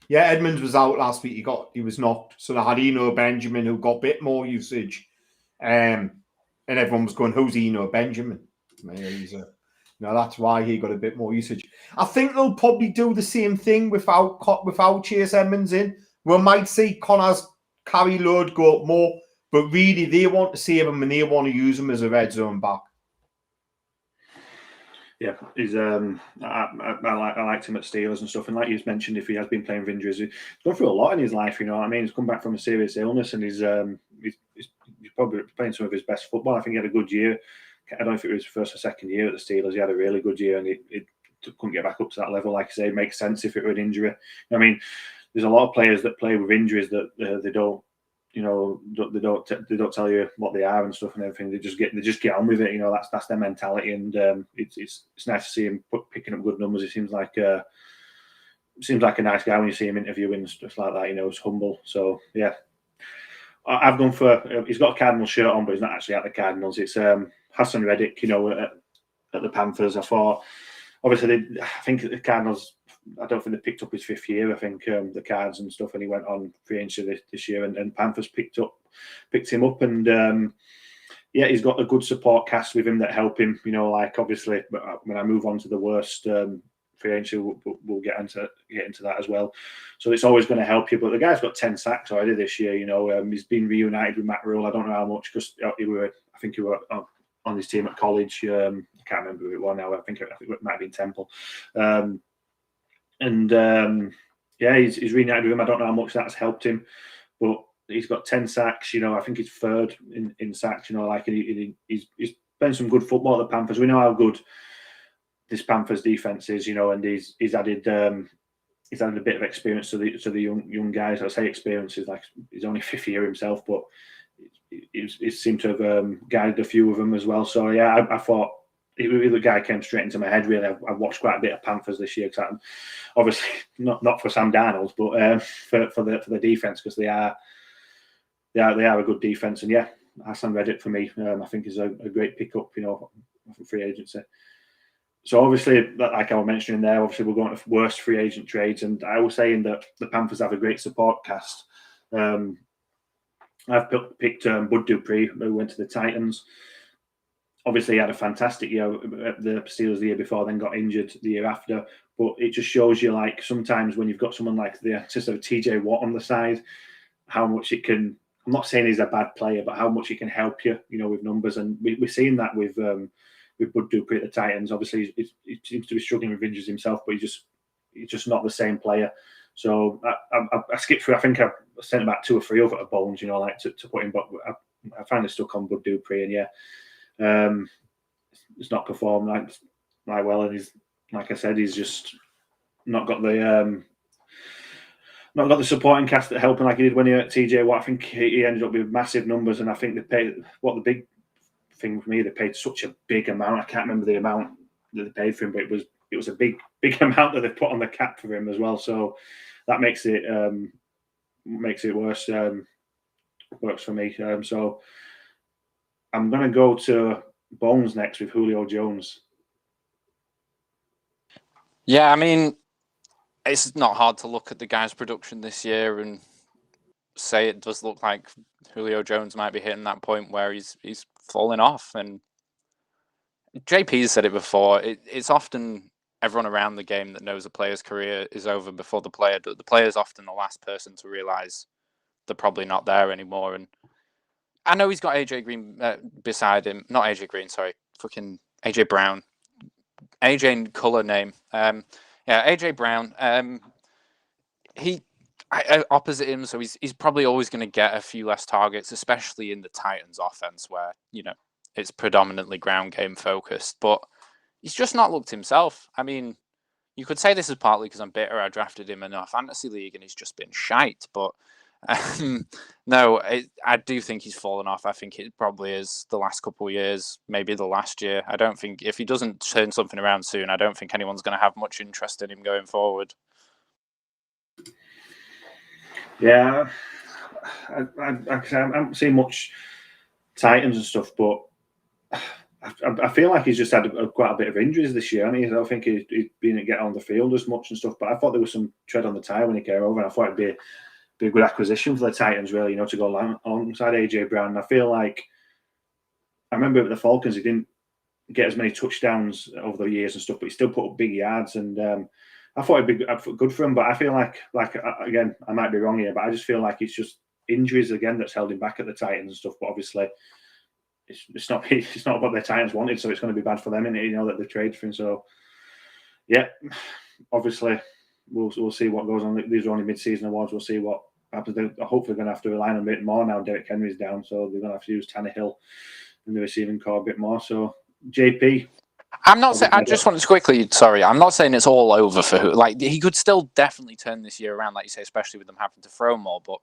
S2: Yeah, Edmonds was out last week. He was knocked. So they had Eno Benjamin, who got a bit more usage. And everyone was going, who's Eno Benjamin? That's why he got a bit more usage. I think they'll probably do the same thing without Chase Edmonds in. We might see Connor's carry load go up more, but really they want to save him and they want to use him as a red zone back.
S1: Yeah, he's I liked him at Steelers and stuff. And like you mentioned, if he has been playing with injuries, he's gone through a lot in his life. You know what I mean? He's come back from a serious illness, and he's probably playing some of his best football. I think he had a good year. I don't know if it was his first or second year at the Steelers. He had a really good year, and he couldn't get back up to that level. Like I say, it makes sense if it were an injury. I mean, there's a lot of players that play with injuries that they don't. They don't tell you what they are and stuff and everything. They just get on with it. That's their mentality, and it's nice to see him picking up good numbers. He seems like a nice guy when you see him interviewing and stuff like that. He's humble. So yeah, I've gone for. He's got a Cardinals shirt on, but he's not actually at the Cardinals. It's Hassan Reddick. At the Panthers. I thought obviously I think the Cardinals. I don't think they picked up his fifth year. I think the Cards and stuff, and he went on free agency this year, and Panthers picked him up, and he's got a good support cast with him that help him. Obviously, when I move on to the worst free agency, we'll get into that as well. So it's always going to help you. But the guy's got 10 sacks already this year. He's been reunited with Matt Rule. I don't know how much because he were on his team at college. I can't remember who it was now. I think it might have been Temple. He's reunited with him. I don't know how much that's helped him, but he's got 10 sacks. I think he's third in sacks. He's playing some good football at the Panthers. We know how good this Panthers defense is. And he's added a bit of experience to the young guys. I say experience is like he's only fifth year himself, but he seemed to have guided a few of them as well. So yeah, I thought the guy came straight into my head. Really, I've watched quite a bit of Panthers this year. Cause obviously not for Sam Darnold, but for the defense, because they are a good defense. And yeah, Hassan Reddick for me, I think is a great pickup. For free agency. So obviously, like I was mentioning there, obviously we're going to worst free agent trades, and I was saying that the Panthers have a great support cast. I've picked Bud Dupree, who went to the Titans. Obviously, he had a fantastic year at the Steelers the year before, then got injured the year after. But it just shows you, like, sometimes when you've got someone like the sister of TJ Watt on the side, how much it can. I'm not saying he's a bad player, but how much he can help you, with numbers. And we're seeing that with Bud Dupree at the Titans. Obviously, he seems to be struggling with injuries himself, but he's just not the same player. So I skipped through. I think I sent about 2 or 3 over to Bones, to put him. But I finally stuck on Bud Dupree, and yeah, it's not performed like well. And he's, like I said, he's just not got the supporting cast that helped him like he did when he had TJ Watt. I think he ended up with massive numbers, and I think they paid the big thing for me. They paid such a big amount. I can't remember the amount that they paid for him, but it was a big amount that they put on the cap for him as well. So that makes it worse. Works for me. So I'm going to go to Bones next with Julio Jones.
S4: Yeah, I mean, it's not hard to look at the guy's production this year and say it does look like Julio Jones might be hitting that point where he's falling off. And JP's said it before. It's often everyone around the game that knows a player's career is over before the player. The player's often the last person to realize they're probably not there anymore. And I know he's got AJ Green beside him. Not AJ Green, sorry. Fucking AJ Brown. AJ color name. AJ Brown. Opposite him, so he's probably always going to get a few less targets, especially in the Titans offense where, it's predominantly ground game focused, but he's just not looked himself. I mean, you could say this is partly because I'm bitter. I drafted him in our fantasy league and he's just been shite, but no, I do think he's fallen off. I think it probably is the last couple of years, maybe the last year. I don't think, if he doesn't turn something around soon, I don't think anyone's going to have much interest in him going forward.
S1: Yeah, I haven't seen much Titans and stuff, but I feel like he's just had quite a bit of injuries this year. I don't think he's been able to get on the field as much and stuff, but I thought there was some tread on the tire when he came over, and I thought it'd be a good acquisition for the Titans, really, to go alongside AJ Brown. And I feel like, I remember with the Falcons, he didn't get as many touchdowns over the years and stuff, but he still put up big yards, and I thought it'd be good for him. But I feel like again, I might be wrong here, but I just feel like it's just injuries again that's held him back at the Titans and stuff. But obviously, it's not what the Titans wanted, so it's going to be bad for them, innit? That they trade for him. So yeah, obviously we'll see what goes on. These are only mid-season awards. We'll see what happens. They're hopefully going to have to rely on a bit more now. Derrick Henry's down, so they're going to have to use Tannehill in the receiving core a bit more. So JP.
S4: I'm not saying. I just wanted to quickly. Sorry, I'm not saying it's all over for who. Like, he could still definitely turn this year around, like you say, especially with them having to throw more. But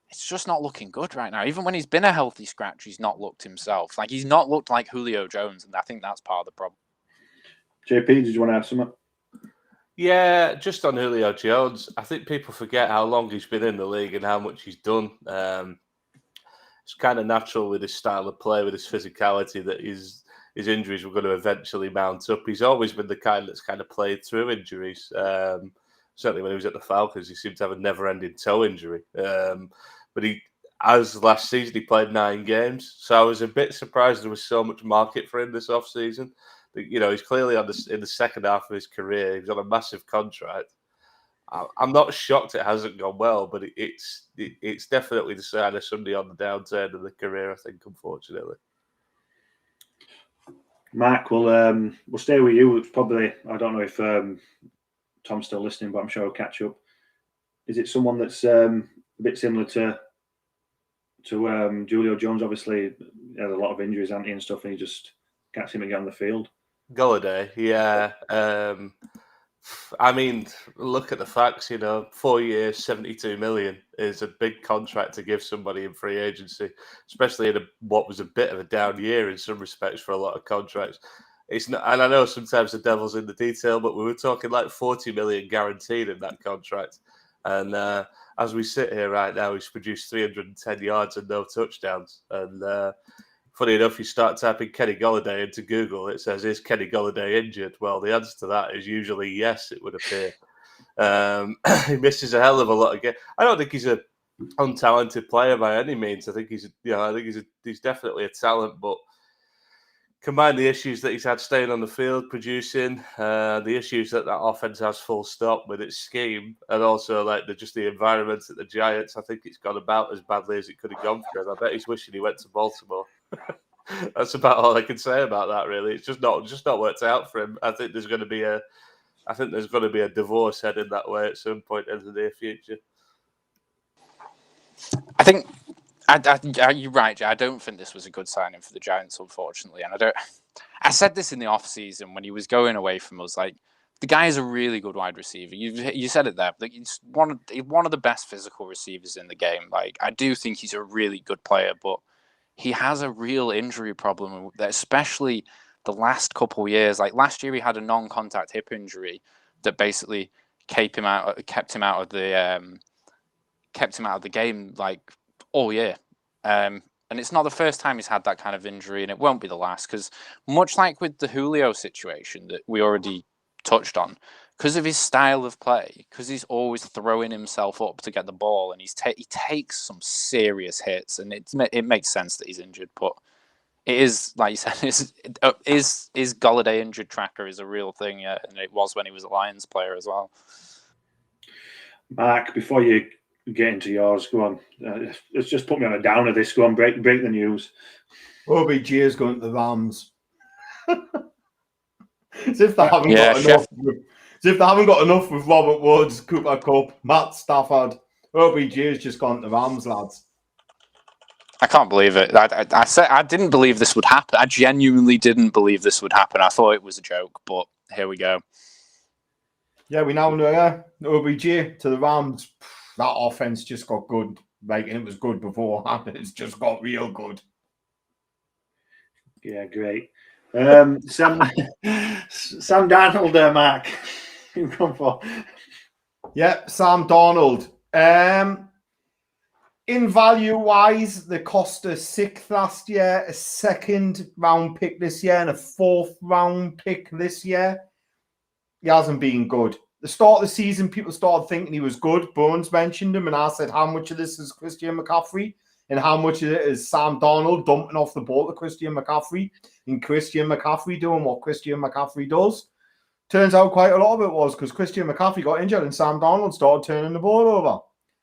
S4: it's just not looking good right now. Even when he's been a healthy scratch, he's not looked himself. Like, he's not looked like Julio Jones, and I think that's part of the problem.
S1: JP, did you want to add something?
S3: Yeah, just on Julio Jones, I think people forget how long he's been in the league and how much he's done. It's kind of natural with his style of play, with his physicality, that his injuries were going to eventually mount up. He's always been the kind that's kind of played through injuries. Certainly when he was at the Falcons, he seemed to have a never-ending toe injury. But as last season, he played 9 games. So I was a bit surprised there was so much market for him this offseason. He's clearly in the second half of his career. He's on a massive contract. I'm not shocked it hasn't gone well, but it's definitely the sign of somebody on the downturn of the career, I think, unfortunately.
S1: Mark, we'll stay with you. Probably, I don't know if Tom's still listening, but I'm sure he'll catch up. Is it someone that's a bit similar to Julio Jones? Obviously, he had a lot of injuries, hasn't he, and stuff, and he just can't seem to get on the field.
S3: Gallaudet, yeah. I mean, look at the facts. 4 years, 72 million is a big contract to give somebody in free agency, especially in what was a bit of a down year in some respects for a lot of contracts. It's not, and I know sometimes the devil's in the detail, but we were talking like 40 million guaranteed in that contract. And as we sit here right now, he's produced 310 yards and no touchdowns. And funny enough, you start typing Kenny Gallaudet into Google, it says, "Is Kenny Gallaudet injured?" Well, the answer to that is usually yes, it would appear. He misses a hell of a lot of games. I don't think he's an untalented player by any means. I think he's definitely a talent, but combine the issues that he's had staying on the field, producing, the issues that offense has full stop with its scheme, and also like the environment at the Giants, I think it's gone about as badly as it could have gone for him. I bet he's wishing he went to Baltimore. That's about all I can say about that, really. It's just not worked out for him. I think there's going to be a divorce heading that way at some point in the near future.
S4: I think you're right, Jay. I don't think this was a good signing for the Giants, unfortunately. And I said this in the off season when he was going away from us. Like, the guy is a really good wide receiver. You said it there. Like, he's one of the best physical receivers in the game. Like, I do think he's a really good player, but he has a real injury problem, especially the last couple of years. Like, last year, he had a non-contact hip injury that basically kept him out of the game like all year. And it's not the first time he's had that kind of injury, and it won't be the last, because much like with the Julio situation that we already touched on, because of his style of play, because he's always throwing himself up to get the ball, and he takes some serious hits, and it makes sense that he's injured. But it is, like you said, is Gallaudet injured tracker is a real thing, yeah, and it was when he was a Lions player as well.
S1: Mark, before you get into yours, go on. Let's just put me on a downer. This, go on, break the news.
S2: OBJ is going to the Rams. As if they haven't got enough. As if they haven't got enough with Robert Woods, Cooper Kupp, Matt Stafford. OBJ has just gone to Rams, lads.
S4: I can't believe it. I said I didn't believe this would happen. I genuinely didn't believe this would happen. I thought it was a joke, but here we go.
S2: Yeah, we now know OBJ to the Rams. That offense just got good. Like, and it was good before. It's just got real good.
S1: Yeah, great. Sam Darnold, Mark. You come for?
S2: Yeah, Sam Darnold. In value wise, they cost a 6th last year, a 2nd round pick this year, and a 4th round pick this year. He hasn't been good. The start of the season, people started thinking he was good. Bones mentioned him, and I said, how much of this is Christian McCaffrey and how much of it is Sam Darnold dumping off the ball to Christian McCaffrey and Christian McCaffrey doing what Christian McCaffrey does? Turns out quite a lot of it was because Christian McCaffrey got injured and Sam Darnold started turning the ball over.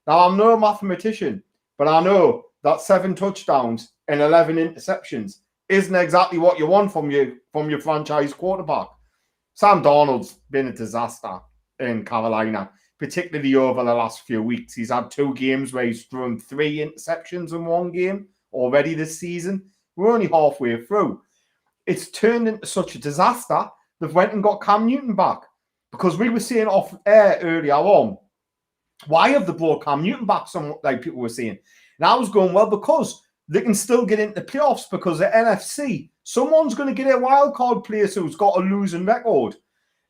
S2: Now, I'm no mathematician, but I know that 7 touchdowns and 11 interceptions isn't exactly what you want from your franchise quarterback. Sam Darnold's been a disaster in Carolina, particularly over the last few weeks. He's had 2 games where he's thrown 3 interceptions in one game already this season. We're only halfway through. It's turned into such a disaster, they've went and got Cam Newton back. Because we were saying off air earlier on, why have they brought Cam Newton back, like people were saying? And I was going, well, because they can still get into the playoffs because the NFC, someone's going to get a wild card place who's got a losing record.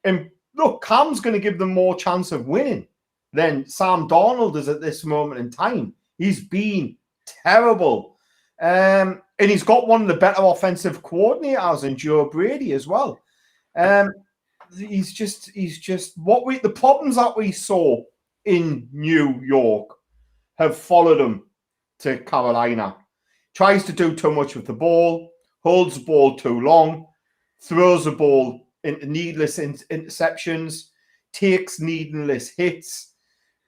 S2: And look, Cam's going to give them more chance of winning than Sam Darnold is at this moment in time. He's been terrible. And he's got one of the better offensive coordinators in Joe Brady as well. He's just the problems that we saw in New York have followed him to Carolina. Tries to do too much with the ball, holds the ball too long, throws the ball into needless interceptions, takes needless hits.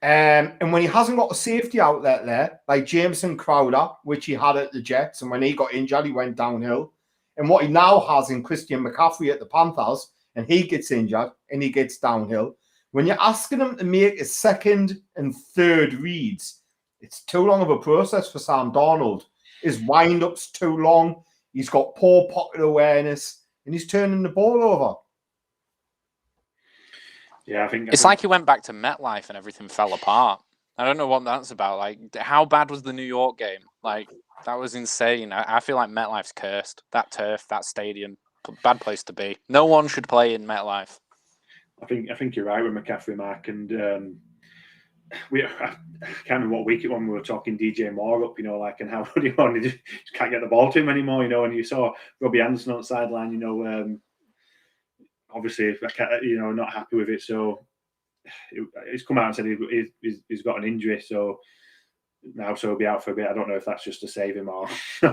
S2: And when he hasn't got a safety outlet there, like Jameson Crowder, which he had at the Jets, and when he got injured, he went downhill. and what he now has in Christian McCaffrey at the Panthers, and he gets injured and he gets downhill. When you're asking him to make his second and third reads, it's too long of a process for Sam Darnold. His wind-up's too long. He's got poor pocket awareness, and he's turning the ball over.
S1: Yeah, I think
S4: it's like he went back to MetLife and everything fell apart. I don't know what that's about. Like, how bad was the New York game? Like, that was insane. I feel like MetLife's cursed. That turf, that stadium, bad place to be. No one should play in MetLife.
S1: I think you're right with McCaffrey, Mark, and I can't remember what week it was when we were talking DJ Moore up, and how he just can't get the ball to him anymore, and you saw Robbie Anderson on the sideline, obviously, not happy with it, so he's come out and said he's got an injury, so he'll be out for a bit. I don't know if that's just to save him or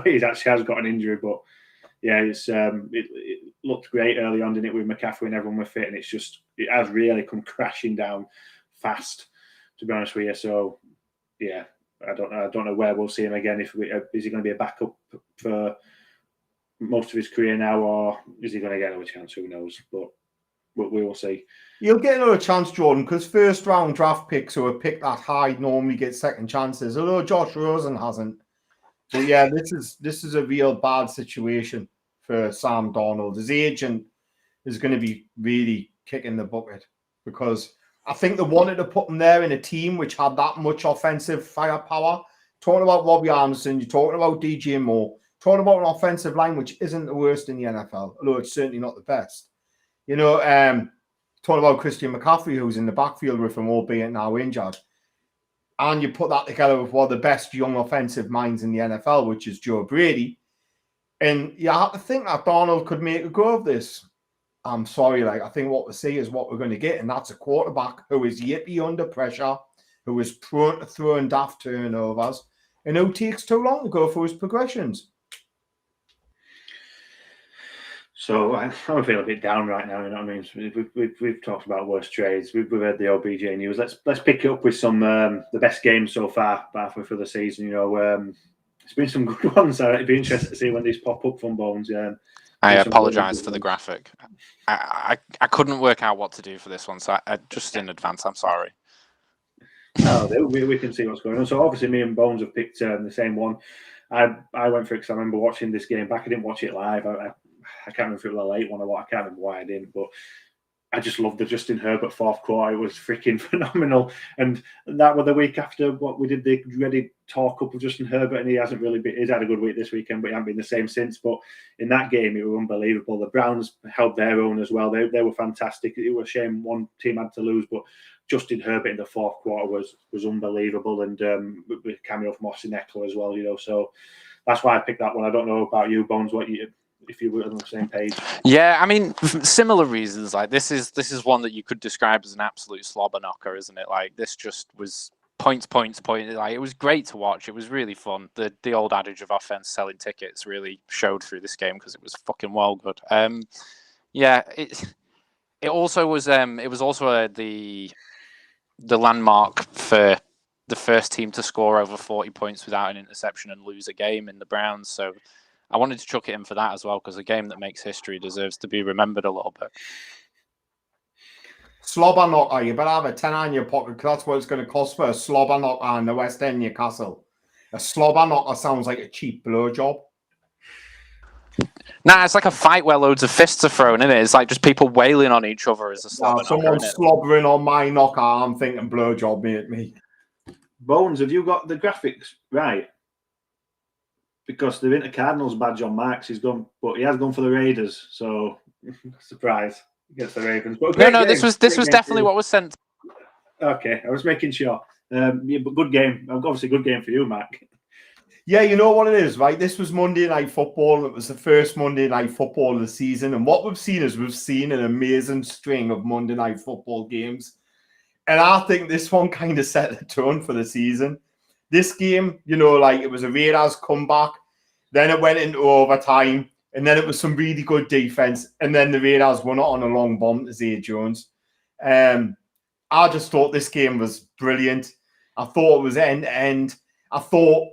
S1: he actually has got an injury, but yeah, it looked great early on, didn't it, with McCaffrey and everyone was fit, and it has really come crashing down fast, to be honest with you. So yeah, I don't know where we'll see him again. Is he going to be a backup for most of his career now, or is he going to get another chance? Who knows? But we will see.
S2: You'll get another chance, Jordan, because first round draft picks who are picked that high normally get second chances, although Josh Rosen hasn't. But yeah, this is a real bad situation for Sam Darnold. His agent is going to be really kicking the bucket, because I think they wanted to put him there in a team which had that much offensive firepower. Talking about Robbie Anderson, you're talking about DJ Moore, talking about an offensive line which isn't the worst in the NFL, although it's certainly not the best. Talking about Christian McCaffrey, who's in the backfield with him, albeit now injured. And you put that together with one of the best young offensive minds in the NFL, which is Joe Brady. And you have to think that Darnold could make a go of this. I'm sorry, I think what we see is what we're going to get, and that's a quarterback who is yippy under pressure, who is prone to throwing daft turnovers, and who takes too long to go for his progressions.
S1: So I feel a bit down right now. You know what I mean? We've talked about worst trades. We've heard the OBJ news. Let's pick it up with some the best games so far, halfway through the season. It's been some good ones. It'd be interesting to see when these pop up from Bones.
S4: I apologise for the graphic. I couldn't work out what to do for this one, so I just in advance, I'm sorry.
S1: No, we can see what's going on. So obviously, me and Bones have picked the same one. I went for it because I remember watching this game back. I didn't watch it live. I can't remember if it was a late one or what. I can't remember why I didn't, but I just loved the Justin Herbert fourth quarter. It was freaking phenomenal. And that was the week after what we did, the ready talk up of Justin Herbert, and he hasn't really been, he's had a good week this weekend, but he hasn't been the same since. But in that game, it was unbelievable. The Browns held their own as well. They were fantastic. It was a shame one team had to lose, but Justin Herbert in the fourth quarter was unbelievable. And with cameo from Austin Eckler as well, so that's why I picked that one. I don't know about you, Bones, if you were on the same page.
S4: Yeah, I mean, similar reasons. Like this is one that you could describe as an absolute slobber knocker, isn't it? Like this just was points. Like it was great to watch. It was really fun. The old adage of offense selling tickets really showed through this game because it was fucking well good. Yeah, it also was. It was also the landmark for the first team to score over 40 points without an interception and lose a game in the Browns. So I wanted to chuck it in for that as well, because a game that makes history deserves to be remembered a little bit.
S2: Slobber knocker. You better have a 10 in your pocket, because that's what it's going to cost for a slobber knocker in the West End, Newcastle. A slobber knocker sounds like a cheap blowjob.
S4: Nah, it's like a fight where loads of fists are thrown in it. It's like just people wailing on each other as a slobber knocker.
S2: Someone's slobbering on my knocker. I'm thinking blowjob, mate.
S1: Bones, have you got the graphics right? Because the Inter Cardinals badge on Mark's, he's gone, but he has gone for the Raiders. So surprise against the Ravens. But
S4: no, this was definitely what was sent.
S1: Okay, I was making sure. Yeah, but good game. Obviously, good game for you, Mark.
S2: Yeah, you know what it is, right? This was Monday Night Football. It was the first Monday Night Football of the season. And what we've seen an amazing string of Monday Night Football games. And I think this one kind of set the tone for the season. This game, it was a Raiders comeback. Then it went into overtime. And then it was some really good defense. And then the Raiders won it on a long bomb to Zay Jones. I just thought this game was brilliant. I thought it was end-to-end. I thought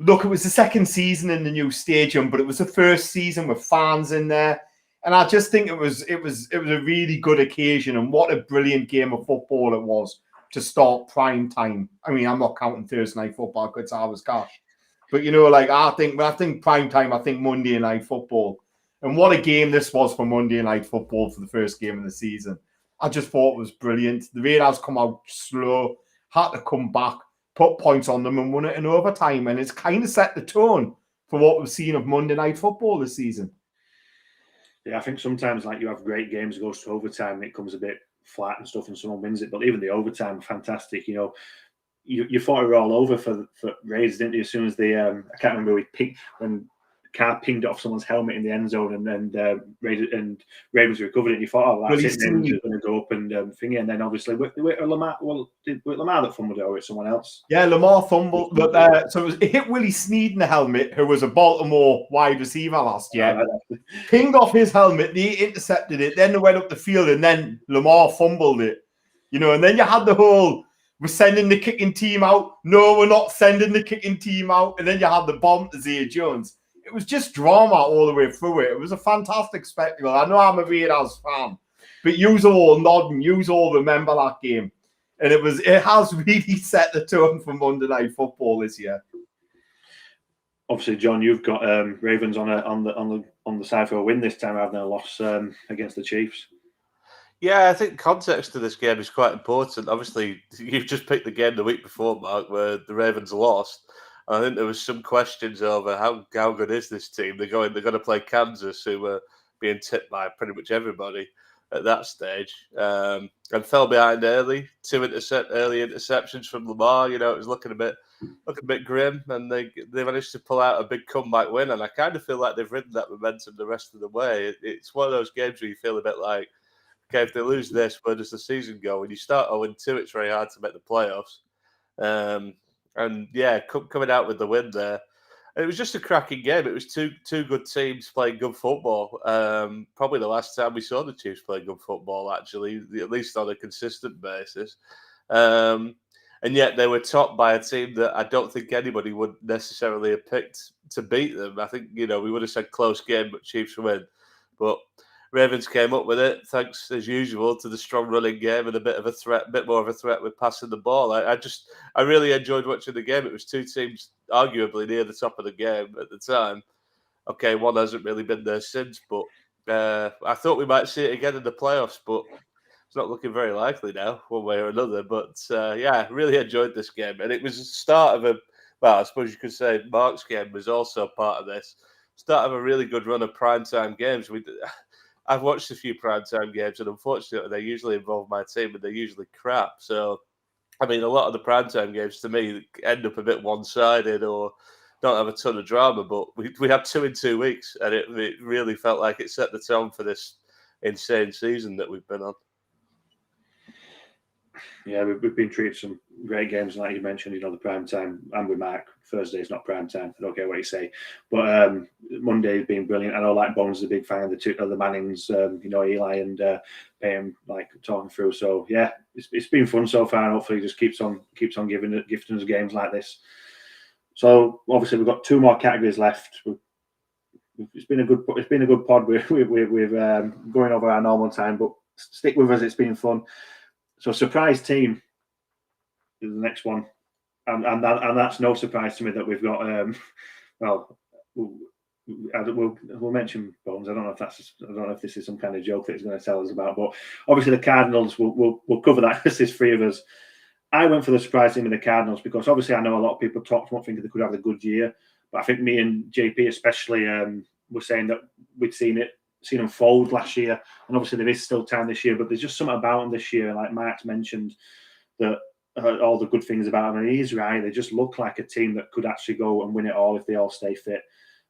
S2: look, it was the second season in the new stadium, but it was the first season with fans in there. And I just think it was a really good occasion, and what a brilliant game of football it was to start prime time. I mean, I'm not counting Thursday night football because I was cash. But, you know, like, when I think prime time, I think Monday night football. And what a game this was for Monday night football for the first game of the season. I just thought it was brilliant. The Raiders come out slow, had to come back, put points on them and won it in overtime. And it's kind of set the tone for what we've seen of Monday night football this season.
S1: Yeah, I think sometimes like you have great games, it goes to overtime and it comes a bit flat and stuff and someone wins it. But even the overtime, fantastic. You know, you thought it were all over for Raiders, didn't you? As soon as they, I can't remember when Carr pinged it off someone's helmet in the end zone, and Ravens recovered it. And you thought, oh, that's it. Ravens are going to go up and thingy. And then obviously, with Lamar, Lamar that fumbled it, or with someone else?
S2: Yeah, Lamar fumbled. But so it hit Willie Snead in the helmet, who was a Baltimore wide receiver last year. Pinged off his helmet, they intercepted it. Then they went up the field, and then Lamar fumbled it. You know, and then you had the whole, we're sending the kicking team out. No, we're not sending the kicking team out. And then you had the bomb to Zay Jones. It was just drama all the way through it. It was a fantastic spectacle. I know I'm a Raiders fan, but yous all nod and yous all remember that game. And it has really set the tone for Monday Night Football this year.
S1: Obviously, John, you've got Ravens on the side for a win this time, rather than a loss against the Chiefs.
S3: Yeah, I think context to this game is quite important. Obviously, you've just picked the game the week before, Mark, where the Ravens lost. I think there was some questions over how good is this team. They're going to play Kansas, who were being tipped by pretty much everybody at that stage, and fell behind early. Early interceptions from Lamar. You know, it was looking a bit grim, and they managed to pull out a big comeback win. And I kind of feel like they've ridden that momentum the rest of the way. It's one of those games where you feel a bit like, okay, if they lose this, where does the season go? When you start 0-2, it's very hard to make the playoffs. And yeah, coming out with the win there. And it was just a cracking game. It was two good teams playing good football. Probably the last time we saw the Chiefs play good football, actually, at least on a consistent basis. And yet they were topped by a team that I don't think anybody would necessarily have picked to beat them. I think, you know, we would have said close game, but Chiefs win. But Ravens came up with it, thanks as usual to the strong running game and a bit more of a threat with passing the ball. I really enjoyed watching the game. It was two teams arguably near the top of the game at the time. Okay, one hasn't really been there since, but I thought we might see it again in the playoffs, but it's not looking very likely now, one way or another. But yeah, I really enjoyed this game, and it was the start of I suppose you could say Mark's game was also part of this. Start of a really good run of primetime games. I've watched a few primetime games, and unfortunately, they usually involve my team, and they're usually crap. So, I mean, a lot of the primetime games, to me, end up a bit one-sided or don't have a ton of drama. But we had 2 in 2 weeks, and it really felt like it set the tone for this insane season that we've been on.
S1: Yeah, we've been treated some great games, like you mentioned. You know, the prime time. I'm with Mark. Thursday's not prime time. I don't care what you say, but Monday's been brilliant. I know, like Bones is a big fan of the Mannings. You know, Eli and Payne, like talking through. So yeah, it's been fun so far, and hopefully it just keeps on gifting us games like this. So obviously we've got 2 more categories left. It's been a good pod. We're going over our normal time, but stick with us. It's been fun. So surprise team is the next one, and that's no surprise to me that we've got. We'll mention Bones. I don't know if this is some kind of joke that he's going to tell us about, but obviously the Cardinals. We'll cover that because there's 3 of us. I went for the surprise team of the Cardinals because obviously I know a lot of people talked about thinking they could have a good year, but I think me and JP especially were saying that we'd seen them fold last year, and obviously there is still time this year, but there's just something about them this year, like Mark's mentioned, that all the good things about them, and he's right, they just look like a team that could actually go and win it all if they all stay fit.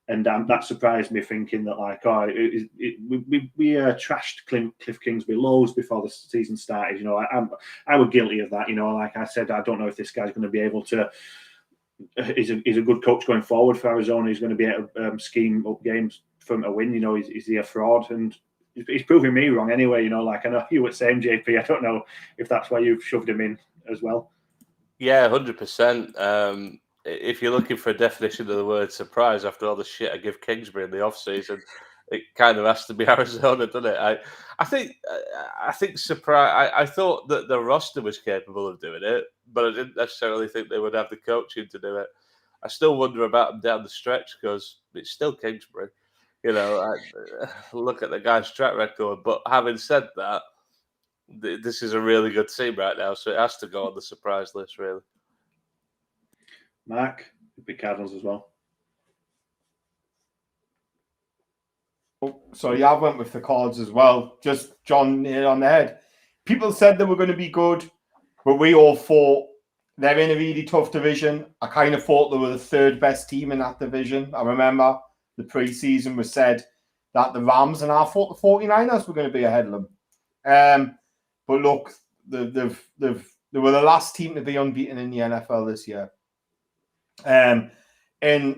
S1: And that surprised me, thinking that we trashed Cliff Kingsbury loads before the season started. You know, I was guilty of that. You know, like I said, I don't know if this guy's going to be able to. He's a good coach going forward for Arizona. He's going to be able to scheme up games for him to win. You know, is he a fraud? And he's proving me wrong anyway. You know, like I know you were saying, JP. I don't know if that's why you've shoved him in as well.
S3: Yeah, 100%. if you're looking for a definition of the word surprise after all the shit I give Kingsbury in the off-season, it kind of has to be Arizona, doesn't it? I think surprise. I thought that the roster was capable of doing it, but I didn't necessarily think they would have the coaching to do it. I still wonder about them down the stretch because it's still Kingsbury. Look at the guy's track record. But having said that, this is a really good team right now, so it has to go on the surprise list, really.
S1: Mark, big Cardinals as well.
S2: So yeah, I went with the Cards as well. Just John hit on the head. People said they were going to be good, but we all thought they're in a really tough division. I kind of thought they were the third best team in that division. I remember the preseason was said that the Rams, and I thought the 49ers were going to be ahead of them. But look, they were the last team to be unbeaten in the NFL this year. And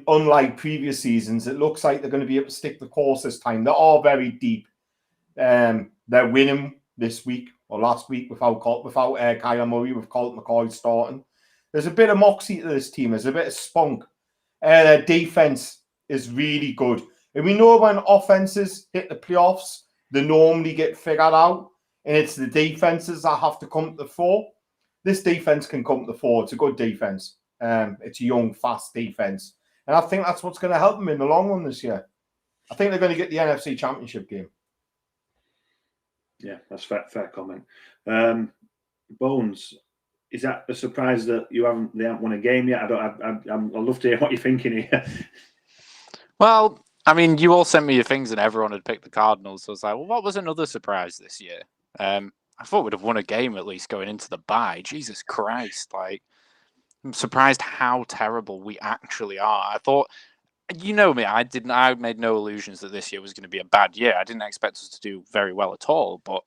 S2: unlike previous seasons, it looks like they're going to be able to stick the course this time. They're all very deep. They're winning this week or last week without Kyler Murray, with Colt McCoy starting. There's a bit of moxie to this team. There's a bit of spunk. Their defense is really good. And we know when offenses hit the playoffs, they normally get figured out. And it's the defenses that have to come to the fore. This defense can come to the fore. It's a good defense. It's a young, fast defense. And I think that's what's going to help them in the long run this year. I think they're going to get the NFC Championship game.
S1: Yeah, that's fair comment. Bones, is that a surprise that they haven't won a game yet? I'd love to hear what you're thinking here.
S4: Well, I mean, you all sent me your things and everyone had picked the Cardinals. So I was like, well, what was another surprise this year? I thought we'd have won a game at least going into the bye. Jesus Christ. I'm surprised how terrible we actually are. I thought, you know me, I made no illusions that this year was going to be a bad year. I didn't expect us to do very well at all, but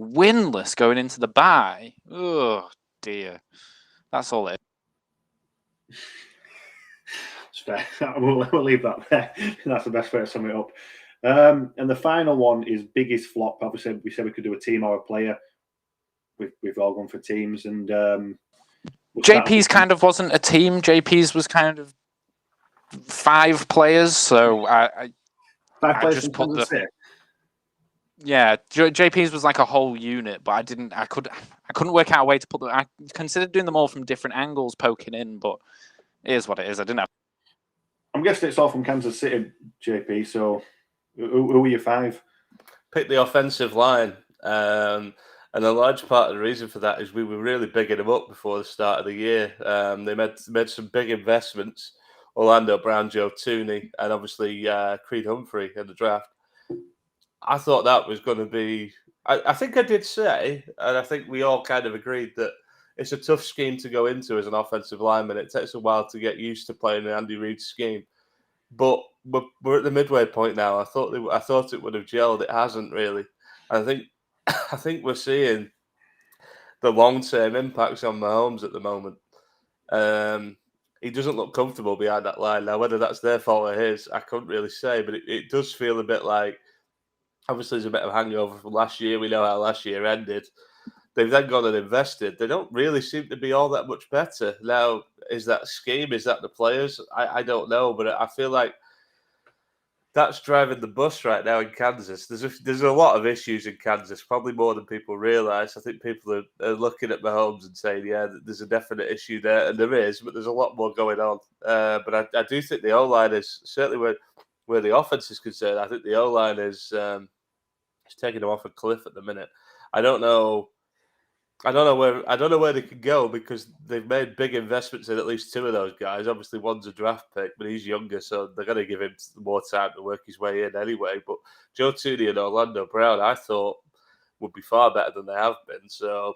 S4: winless going into the bye. Oh, dear. That's all it is.
S1: It's fair. We'll leave that there. That's the best way to sum it up. And the final one is biggest flop. Obviously, we said we could do a team or a player. We've all gone for teams, and
S4: JP's kind of wasn't a team. JP's was kind of 5 players. So I just put the JP's was like a whole unit, but I couldn't work out a way to put them. I considered doing them all from different angles, poking in, but it is what it is. I didn't have.
S1: I'm guessing it's all from Kansas City, JP. So who are your 5?
S3: Pick the offensive line. And a large part of the reason for that is we were really bigging them up before the start of the year. They made some big investments. Orlando Brown, Joe Tooney, and obviously Creed Humphrey in the draft. I thought that was going to be... I think I did say, and I think we all kind of agreed, that it's a tough scheme to go into as an offensive lineman. It takes a while to get used to playing Andy Reid's scheme. But we're at the midway point now. I thought it would have gelled. It hasn't really. And I think we're seeing the long-term impacts on Mahomes at the moment. He doesn't look comfortable behind that line. Now, whether that's their fault or his, I couldn't really say, but it does feel a bit like, obviously there's a bit of hangover from last year. We know how last year ended. They've then gone and invested. They don't really seem to be all that much better. Now, is that scheme? Is that the players? I don't know, but I feel like that's driving the bus right now in Kansas. There's a lot of issues in Kansas, probably more than people realise. I think people are looking at Mahomes and saying, yeah, there's a definite issue there, and there is, but there's a lot more going on. But I do think the O-line is, certainly where the offense is concerned, I think the O-line is taking them off a cliff at the minute. I don't know where they could go because they've made big investments in at least 2 of those guys. Obviously, one's a draft pick, but he's younger, so they're going to give him more time to work his way in anyway. But Joe Tooney and Orlando Brown, I thought, would be far better than they have been. So,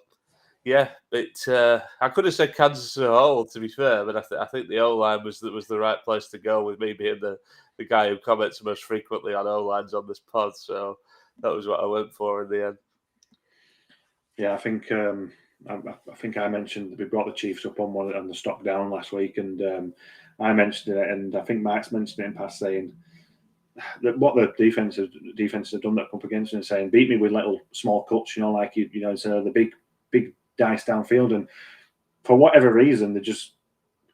S3: yeah, I could have said Kansas as a whole, to be fair, but I think the O-line was the right place to go, with me being the guy who comments most frequently on O-lines on this pod. So that was what I went for in the end.
S1: Yeah, I think I mentioned we brought the Chiefs up on the stock down last week, and I mentioned it, and I think Mark's mentioned it in past, saying that what the defense have done that up against, and saying beat me with little small cuts, like so the big dice downfield, and for whatever reason they just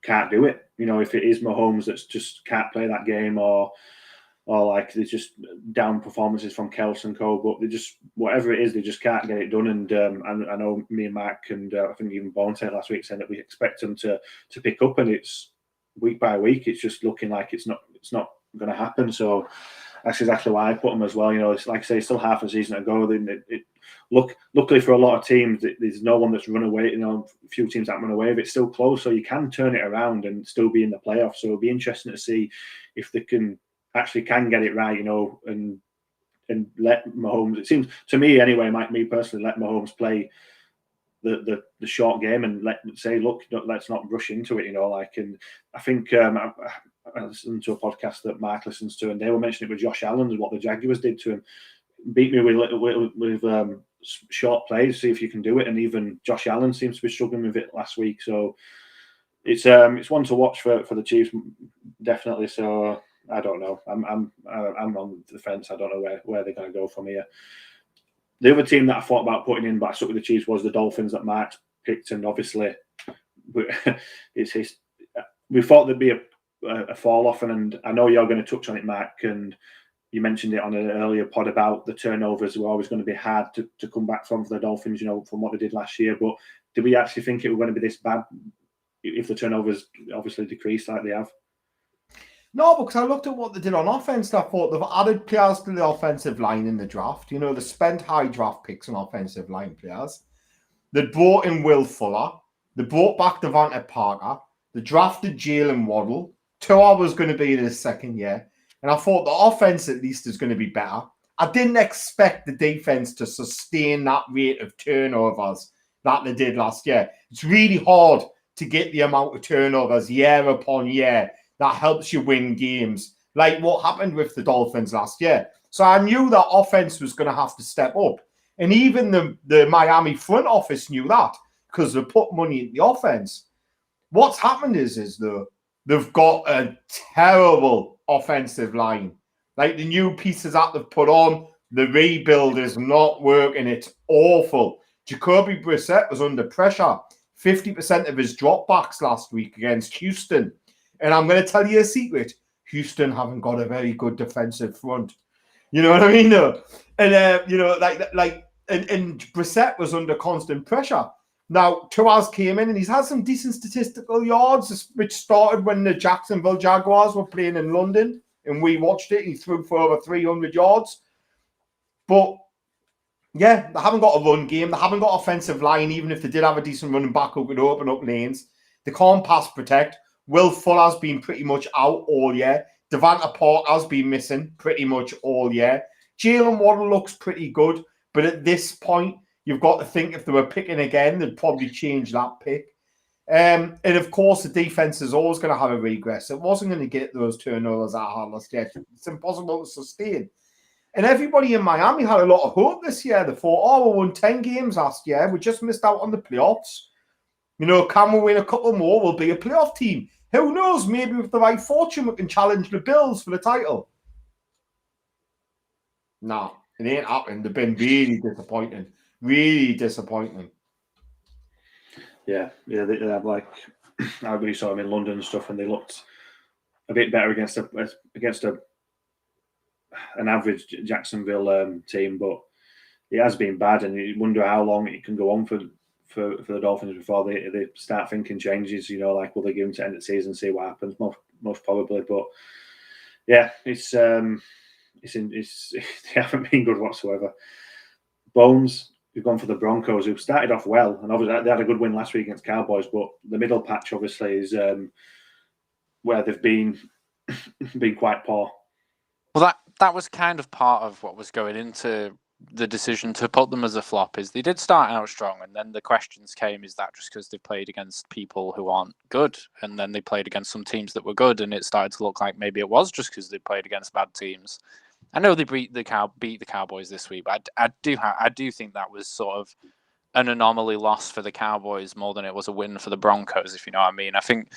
S1: can't do it. You know, if it is Mahomes that's just can't play that game, or like there's just down performances from Kels and co, but they just, whatever it is, they just can't get it done. And I know me and Mark and I think even Bone said last week saying that we expect them to pick up, and it's week by week, it's just looking like it's not going to happen. So that's exactly why I put them as well. You know, it's like I say, still half a season to go. Luckily for a lot of teams, there's no one that's run away. You know, a few teams that run away. If it's still close, so you can turn it around and still be in the playoffs. So it'll be interesting to see if they can get it right. You know, and let Mahomes. It seems to me anyway. Me personally, let Mahomes play the short game and let's not rush into it. You know, like, and I think I listened to a podcast that Mark listens to, and they were mentioning it with Josh Allen and what the Jaguars did to him. Beat me with short plays, see if you can do it. And even Josh Allen seems to be struggling with it last week. So it's one to watch for the Chiefs, definitely. So I don't know. I'm on the fence. I don't know where they're going to go from here. The other team that I thought about putting in, but I stuck with the Chiefs, was the Dolphins that Mark picked, and obviously we thought there'd be a fall off, and I know you're going to touch on it, Mark, and you mentioned it on an earlier pod about the turnovers were always going to be hard to come back from for the Dolphins, you know, from what they did last year. But did we actually think it was going to be this bad if the turnovers obviously decreased like they have?
S2: No, because I looked at what they did on offense. I thought they've added players to the offensive line in the draft. You know, they spent high draft picks on offensive line players. They brought in Will Fuller. They brought back Devontae Parker. They drafted Jalen Waddle. Tua was going to be in his second year. And I thought the offense at least is going to be better. I didn't expect the defense to sustain that rate of turnovers that they did last year. It's really hard to get the amount of turnovers year upon year that helps you win games, like what happened with the Dolphins last year. So I knew that offense was going to have to step up. And even the Miami front office knew that because they put money in the offense. What's happened is though, they've got a terrible offensive line. Like the new pieces that they've put on, the rebuild is not working. It's awful. Jacoby Brissett was under pressure. 50% of his dropbacks last week against Houston. And I'm going to tell you a secret. Houston haven't got a very good defensive front. You know what I mean? No. And, you know, and Brissett was under constant pressure. Now, Tuaz came in and he's had some decent statistical yards, which started when the Jacksonville Jaguars were playing in London and we watched it. He threw for over 300 yards. But, yeah, they haven't got a run game. They haven't got offensive line, even if they did have a decent running back who could open up lanes. They can't pass protect. Will Fuller's been pretty much out all year. Devontae Parker's been missing pretty much all year. Jalen Waddle looks pretty good, but at this point, you've got to think if they were picking again, they'd probably change that pick. And of course, the defense is always going to have a regress. It wasn't going to get those turnovers at hard last year. It's impossible to sustain. And everybody in Miami had a lot of hope this year. They thought, we won 10 games last year. We just missed out on the playoffs. You know, can we win a couple more? We'll be a playoff team. Who knows? Maybe with the right fortune, we can challenge the Bills for the title. No, it ain't happened. They've been really disappointing. Really disappointing.
S1: Yeah. They have, like, I really saw them in London and stuff, and they looked a bit better against an average Jacksonville team, but it has been bad, and you wonder how long it can go on for the Dolphins before they start thinking changes. You know, like, will they give them to end the season, see what happens? Most probably, but yeah, they haven't been good whatsoever. Bones, who've gone for the Broncos, who started off well, and obviously they had a good win last week against Cowboys, but the middle patch obviously is where they've been quite poor.
S4: Well, that was kind of part of what was going into the decision to put them as a flop. Is they did start out strong, and then the questions came, is that just because they played against people who aren't good, and then they played against some teams that were good, and it started to look like maybe it was just because they played against bad teams. I know they beat the Cowboys this week, but I do think that was sort of an anomaly loss for the Cowboys more than it was a win for the Broncos, if you know what I mean. I think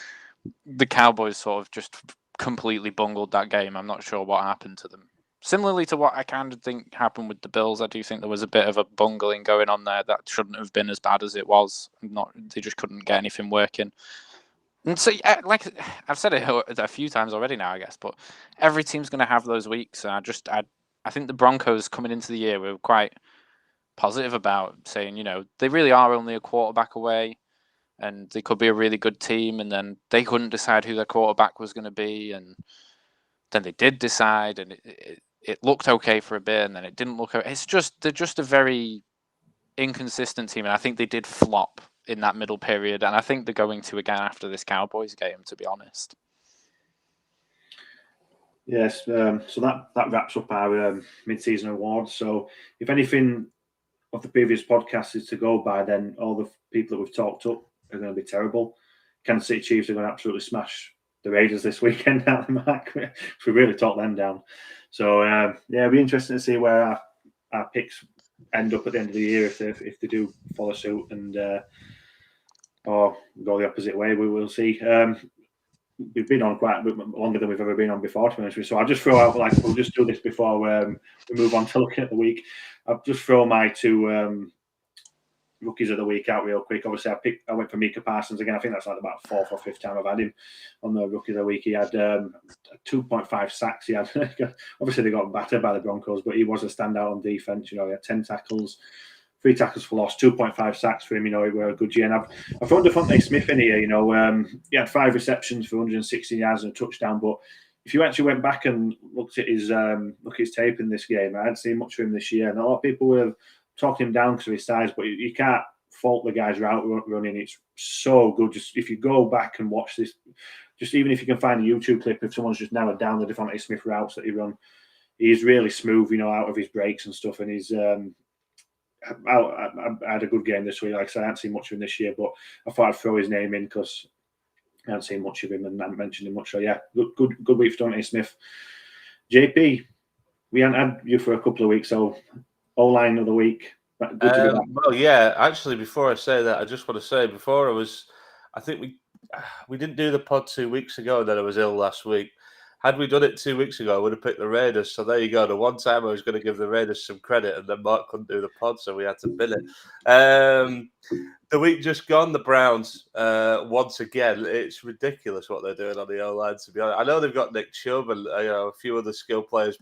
S4: the Cowboys sort of just completely bungled that game. I'm not sure what happened to them. Similarly to what I kind of think happened with the Bills, I do think there was a bit of a bungling going on there that shouldn't have been as bad as it was. They just couldn't get anything working. And so, like I've said it a few times already now, I guess, but every team's going to have those weeks. And I think the Broncos coming into the year were quite positive about saying, they really are only a quarterback away, and they could be a really good team. And then they couldn't decide who their quarterback was going to be, and then they did decide, and it looked okay for a bit, and then it didn't look. They're just a very inconsistent team, and I think they did flop in that middle period, and I think they're going to again after this Cowboys game, to be honest.
S1: Yes, so that wraps up our mid-season awards. So if anything of the previous podcasts is to go by, then all the people that we've talked up are going to be terrible. Kansas City Chiefs are going to absolutely smash the Raiders this weekend out the mark. We really talked them down. So it'll be interesting to see where our picks end up at the end of the year if they do follow suit and or go the opposite way. We will see. We've been on quite a bit longer than we've ever been on before, to be honest with you. So I'll just throw out, we'll just do this before we move on to looking at the week. I'll just throw my two rookies of the week out real quick. Obviously, I went for Micah Parsons again. I think that's like about fourth or fifth time I've had him on the rookie of the week. He had 2.5 sacks. He had obviously they got battered by the Broncos, but he was a standout on defense. He had 10 tackles, 3 tackles for loss, 2.5 sacks for him. He were a good year. And I've thrown DeFonte Smith in here. He had 5 receptions for 116 yards and a touchdown. But if you actually went back and looked at his tape in this game, I hadn't seen much of him this year. And a lot of people were talking him down because of his size, but you can't fault the guy's route running. It's so good. Just if you go back and watch this, just even if you can find a YouTube clip if someone's just narrowed down the DeFonte Smith routes that he run, he's really smooth, out of his breaks and stuff. And he's I had a good game this week. Like I said, I haven't seen much of him this year, but I thought I'd throw his name in because I haven't seen much of him and I haven't mentioned him much. So yeah, good week for DeFonte Smith. JP, we haven't had you for a couple of weeks, so Oline of the week. Good to be back.
S3: Well, yeah. Actually, before I say that, I just want to say I think we didn't do the pod 2 weeks ago. That I was ill last week. Had we done it 2 weeks ago, I would have picked the Raiders. So there you go. The one time I was going to give the Raiders some credit, and then Mark couldn't do the pod, so we had to bin it. The week just gone, the Browns, once again, it's ridiculous what they're doing on the O-line, to be honest. I know they've got Nick Chubb and a few other skill players,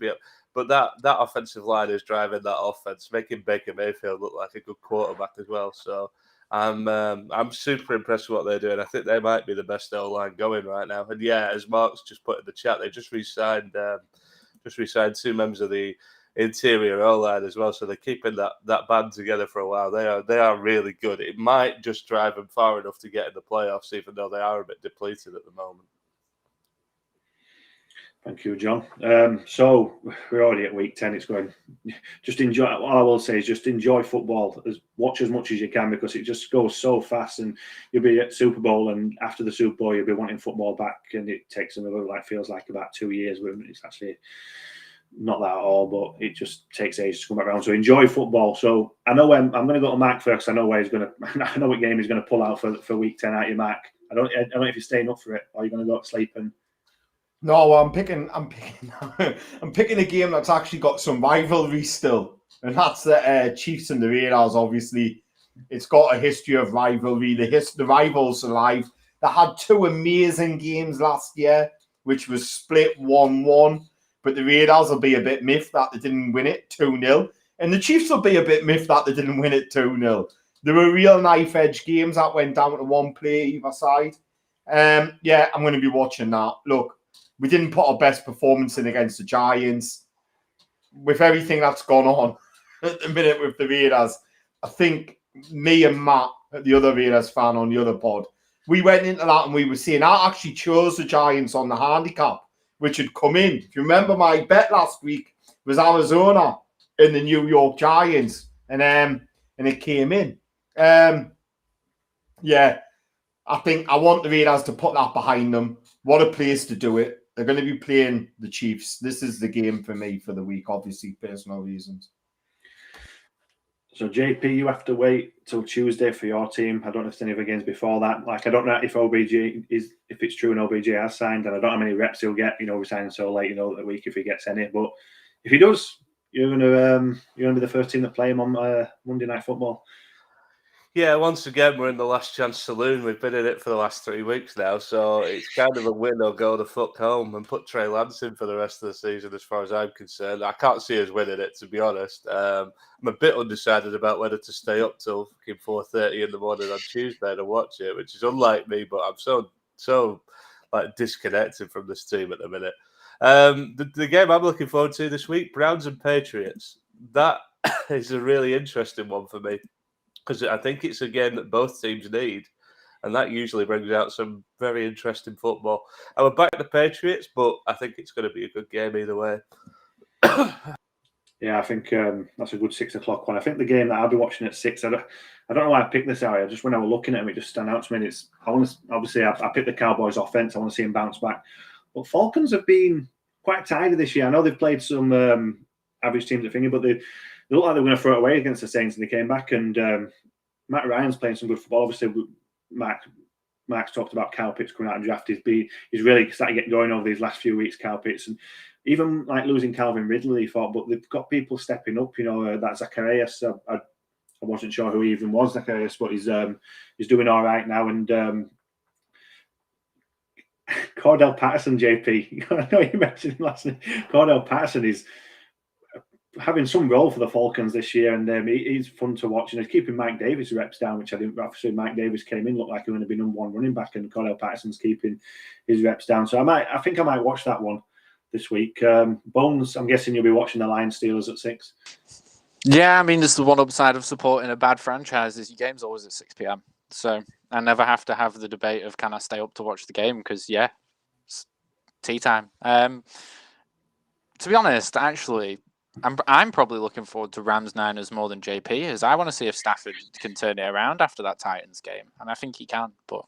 S3: but that offensive line is driving that offense, making Baker Mayfield look like a good quarterback as well. So I'm super impressed with what they're doing. I think they might be the best O-line going right now. And yeah, as Mark's just put in the chat, they just re-signed 2 members of the interior O-line as well. So they're keeping that band together for a while. They are really good. It might just drive them far enough to get in the playoffs, even though they are a bit depleted at the moment.
S1: Thank you, John. So we're already at week 10. It's going. Just enjoy. All I will say is just enjoy football. Watch as much as you can because it just goes so fast. And you'll be at Super Bowl, and after the Super Bowl, you'll be wanting football back, and it takes another feels like about 2 years. It's actually not that at all, but it just takes ages to come back around. So enjoy football. So I know I'm going to go to Mark first. I know where he's going to. I know what game he's going to pull out for week 10 out of Mark. I don't know if you're staying up for it or you're going to go to sleep and.
S2: No, I'm picking a game that's actually got some rivalry still, and that's the Chiefs and the Raiders. Obviously, it's got a history of rivalry. The rivals alive. They had 2 amazing games last year, which was split 1-1. But the Raiders will be a bit miffed that they didn't win it 2-0, and the Chiefs will be a bit miffed that they didn't win it 2-0. There were real knife-edge games that went down to 1 play either side. Yeah, I'm going to be watching that. Look. We didn't put our best performance in against the Giants. With everything that's gone on at the minute with the Raiders, I think me and Matt, the other Raiders fan on the other pod, we went into that and we were saying, I actually chose the Giants on the handicap, which had come in. If you remember, my bet last week was Arizona in the New York Giants, and it came in. Yeah, I think I want the Raiders to put that behind them. What a place to do it. They're going to be playing the Chiefs. This is the game for me for the week, obviously, personal reasons.
S1: So, JP, you have to wait till Tuesday for your team. I don't know if there's any other games before that. I don't know if if it's true and OBJ has signed, and I don't know how many reps he'll get. We're signing so late, the week if he gets any. But if he does, you're going to be the first team that play him on Monday Night Football.
S3: Yeah, once again, we're in the last chance saloon. We've been in it for the last 3 weeks now, so it's kind of a win or go the fuck home and put Trey Lance in for the rest of the season, as far as I'm concerned. I can't see us winning it, to be honest. I'm a bit undecided about whether to stay up till fucking 4:30 in the morning on Tuesday to watch it, which is unlike me, but I'm so like disconnected from this team at the minute. The game I'm looking forward to this week, Browns and Patriots. That is a really interesting one for me, because I think it's a game that both teams need, and that usually brings out some very interesting football. I would back the Patriots, but I think it's going to be a good game either way.
S1: Yeah, I think that's a good 6 o'clock one. I think the game that I'll be watching at 6, I don't know why I picked this area. Just when I was looking at them, it just stand out to me. I picked the Cowboys offense. I want to see them bounce back. But Falcons have been quite tidy this year. I know they've played some average teams at finger, but they look like they're going to throw it away against the Saints, and they came back. And Matt Ryan's playing some good football. Obviously, Mark's talked about Kyle Pitts coming out and draft. He's really started getting going over these last few weeks, Kyle Pitts. And even like losing Calvin Ridley, he thought, but they've got people stepping up. You know, that Zacharias. I wasn't sure who he even was, Zacharias, but he's doing all right now. And Cordell Patterson, JP. I know you mentioned him last night. Cordell Patterson is having some role for the Falcons this year, and he's fun to watch. And he's keeping Mike Davis reps down, which I didn't. Obviously, Mike Davis came in, looked like he was going to be number one running back, and Cordell Patterson's keeping his reps down. So I think I might watch that one this week. Bones, I'm guessing you'll be watching the Lions Steelers at 6.
S4: Yeah, I mean, there's the one upside of supporting a bad franchise is your game's always at 6 p.m. So I never have to have the debate of can I stay up to watch the game, because yeah, it's tea time. To be honest, actually, I'm probably looking forward to Rams Niners more than JP, as I want to see if Stafford can turn it around after that Titans game, and I think he can. But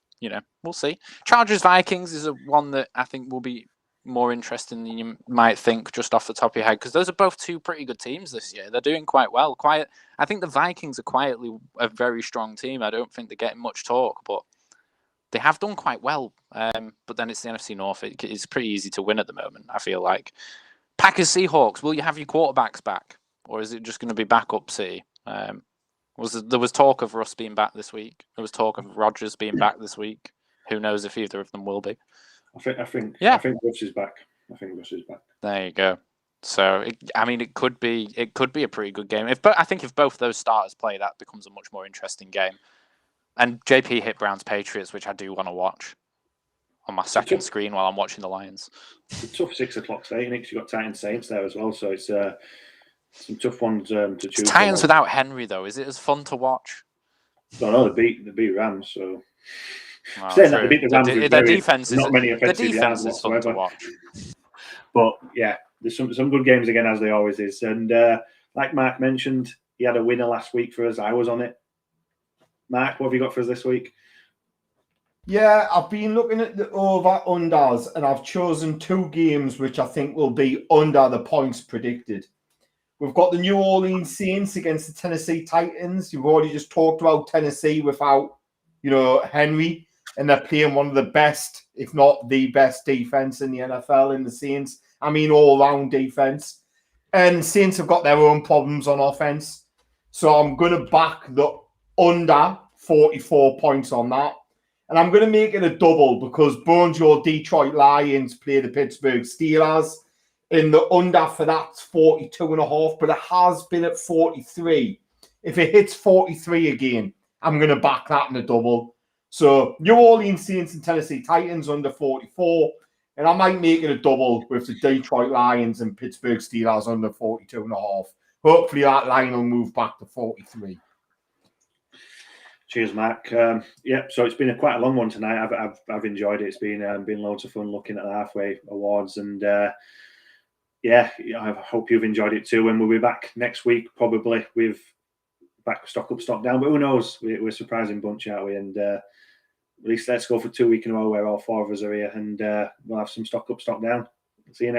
S4: we'll see. Chargers Vikings is one that I think will be more interesting than you might think just off the top of your head, because those are both two pretty good teams this year. They're doing quite well. I think the Vikings are quietly a very strong team. I don't think they're getting much talk, but they have done quite well. But then it's the NFC North. It's pretty easy to win at the moment, I feel like. Packers Seahawks, will you have your quarterbacks back, or is it just going to be backup City? There was talk of Russ being back this week. There was talk of Rodgers being back this week. Who knows if either of them will be? I think
S1: Russ is back. I think Russ is back.
S4: There you go. So it could be a pretty good game. I think if both those starters play, that becomes a much more interesting game. And JP hit Browns Patriots, which I do want to watch on my second screen while I'm watching the Lions.
S1: It's a tough 6 o'clock today, because you've got Titans Saints there as well. So it's some tough ones to choose.
S4: It's Titans without Henry, though. Is it as fun to watch?
S1: No, they beat Rams. So
S4: well,
S1: saying that they beat the Rams,
S4: their defense
S1: not many offensive yards
S4: is fun to watch.
S1: But yeah, there's some good games again, as they always is. And like Mark mentioned, he had a winner last week for us. I was on it. Mark, what have you got for us this week?
S2: Yeah, I've been looking at the over-unders, and I've chosen 2 games which I think will be under the points predicted. We've got the New Orleans Saints against the Tennessee Titans. You've already just talked about Tennessee without, Henry, and they're playing one of the best, if not the best defense in the NFL in the Saints. I mean, all-round defense. And Saints have got their own problems on offense. So I'm going to back the under 44 points on that. And I'm going to make it a double because Bones, your Detroit Lions play the Pittsburgh Steelers. In the under for that's 42.5, but it has been at 43. If it hits 43 again, I'm going to back that in a double. So New Orleans Saints and Tennessee Titans under 44. And I might make it a double with the Detroit Lions and Pittsburgh Steelers under 42.5. Hopefully that line will move back to 43.
S1: Cheers, Mark. So it's been quite a long one tonight. I've enjoyed it. It's been loads of fun looking at the halfway awards, and I hope you've enjoyed it too. And we'll be back next week probably with back stock up, stock down. But who knows? We're a surprising bunch, aren't we? And at least let's go for 2 weeks in a row where all 4 of us are here, and we'll have some stock up, stock down. See you next.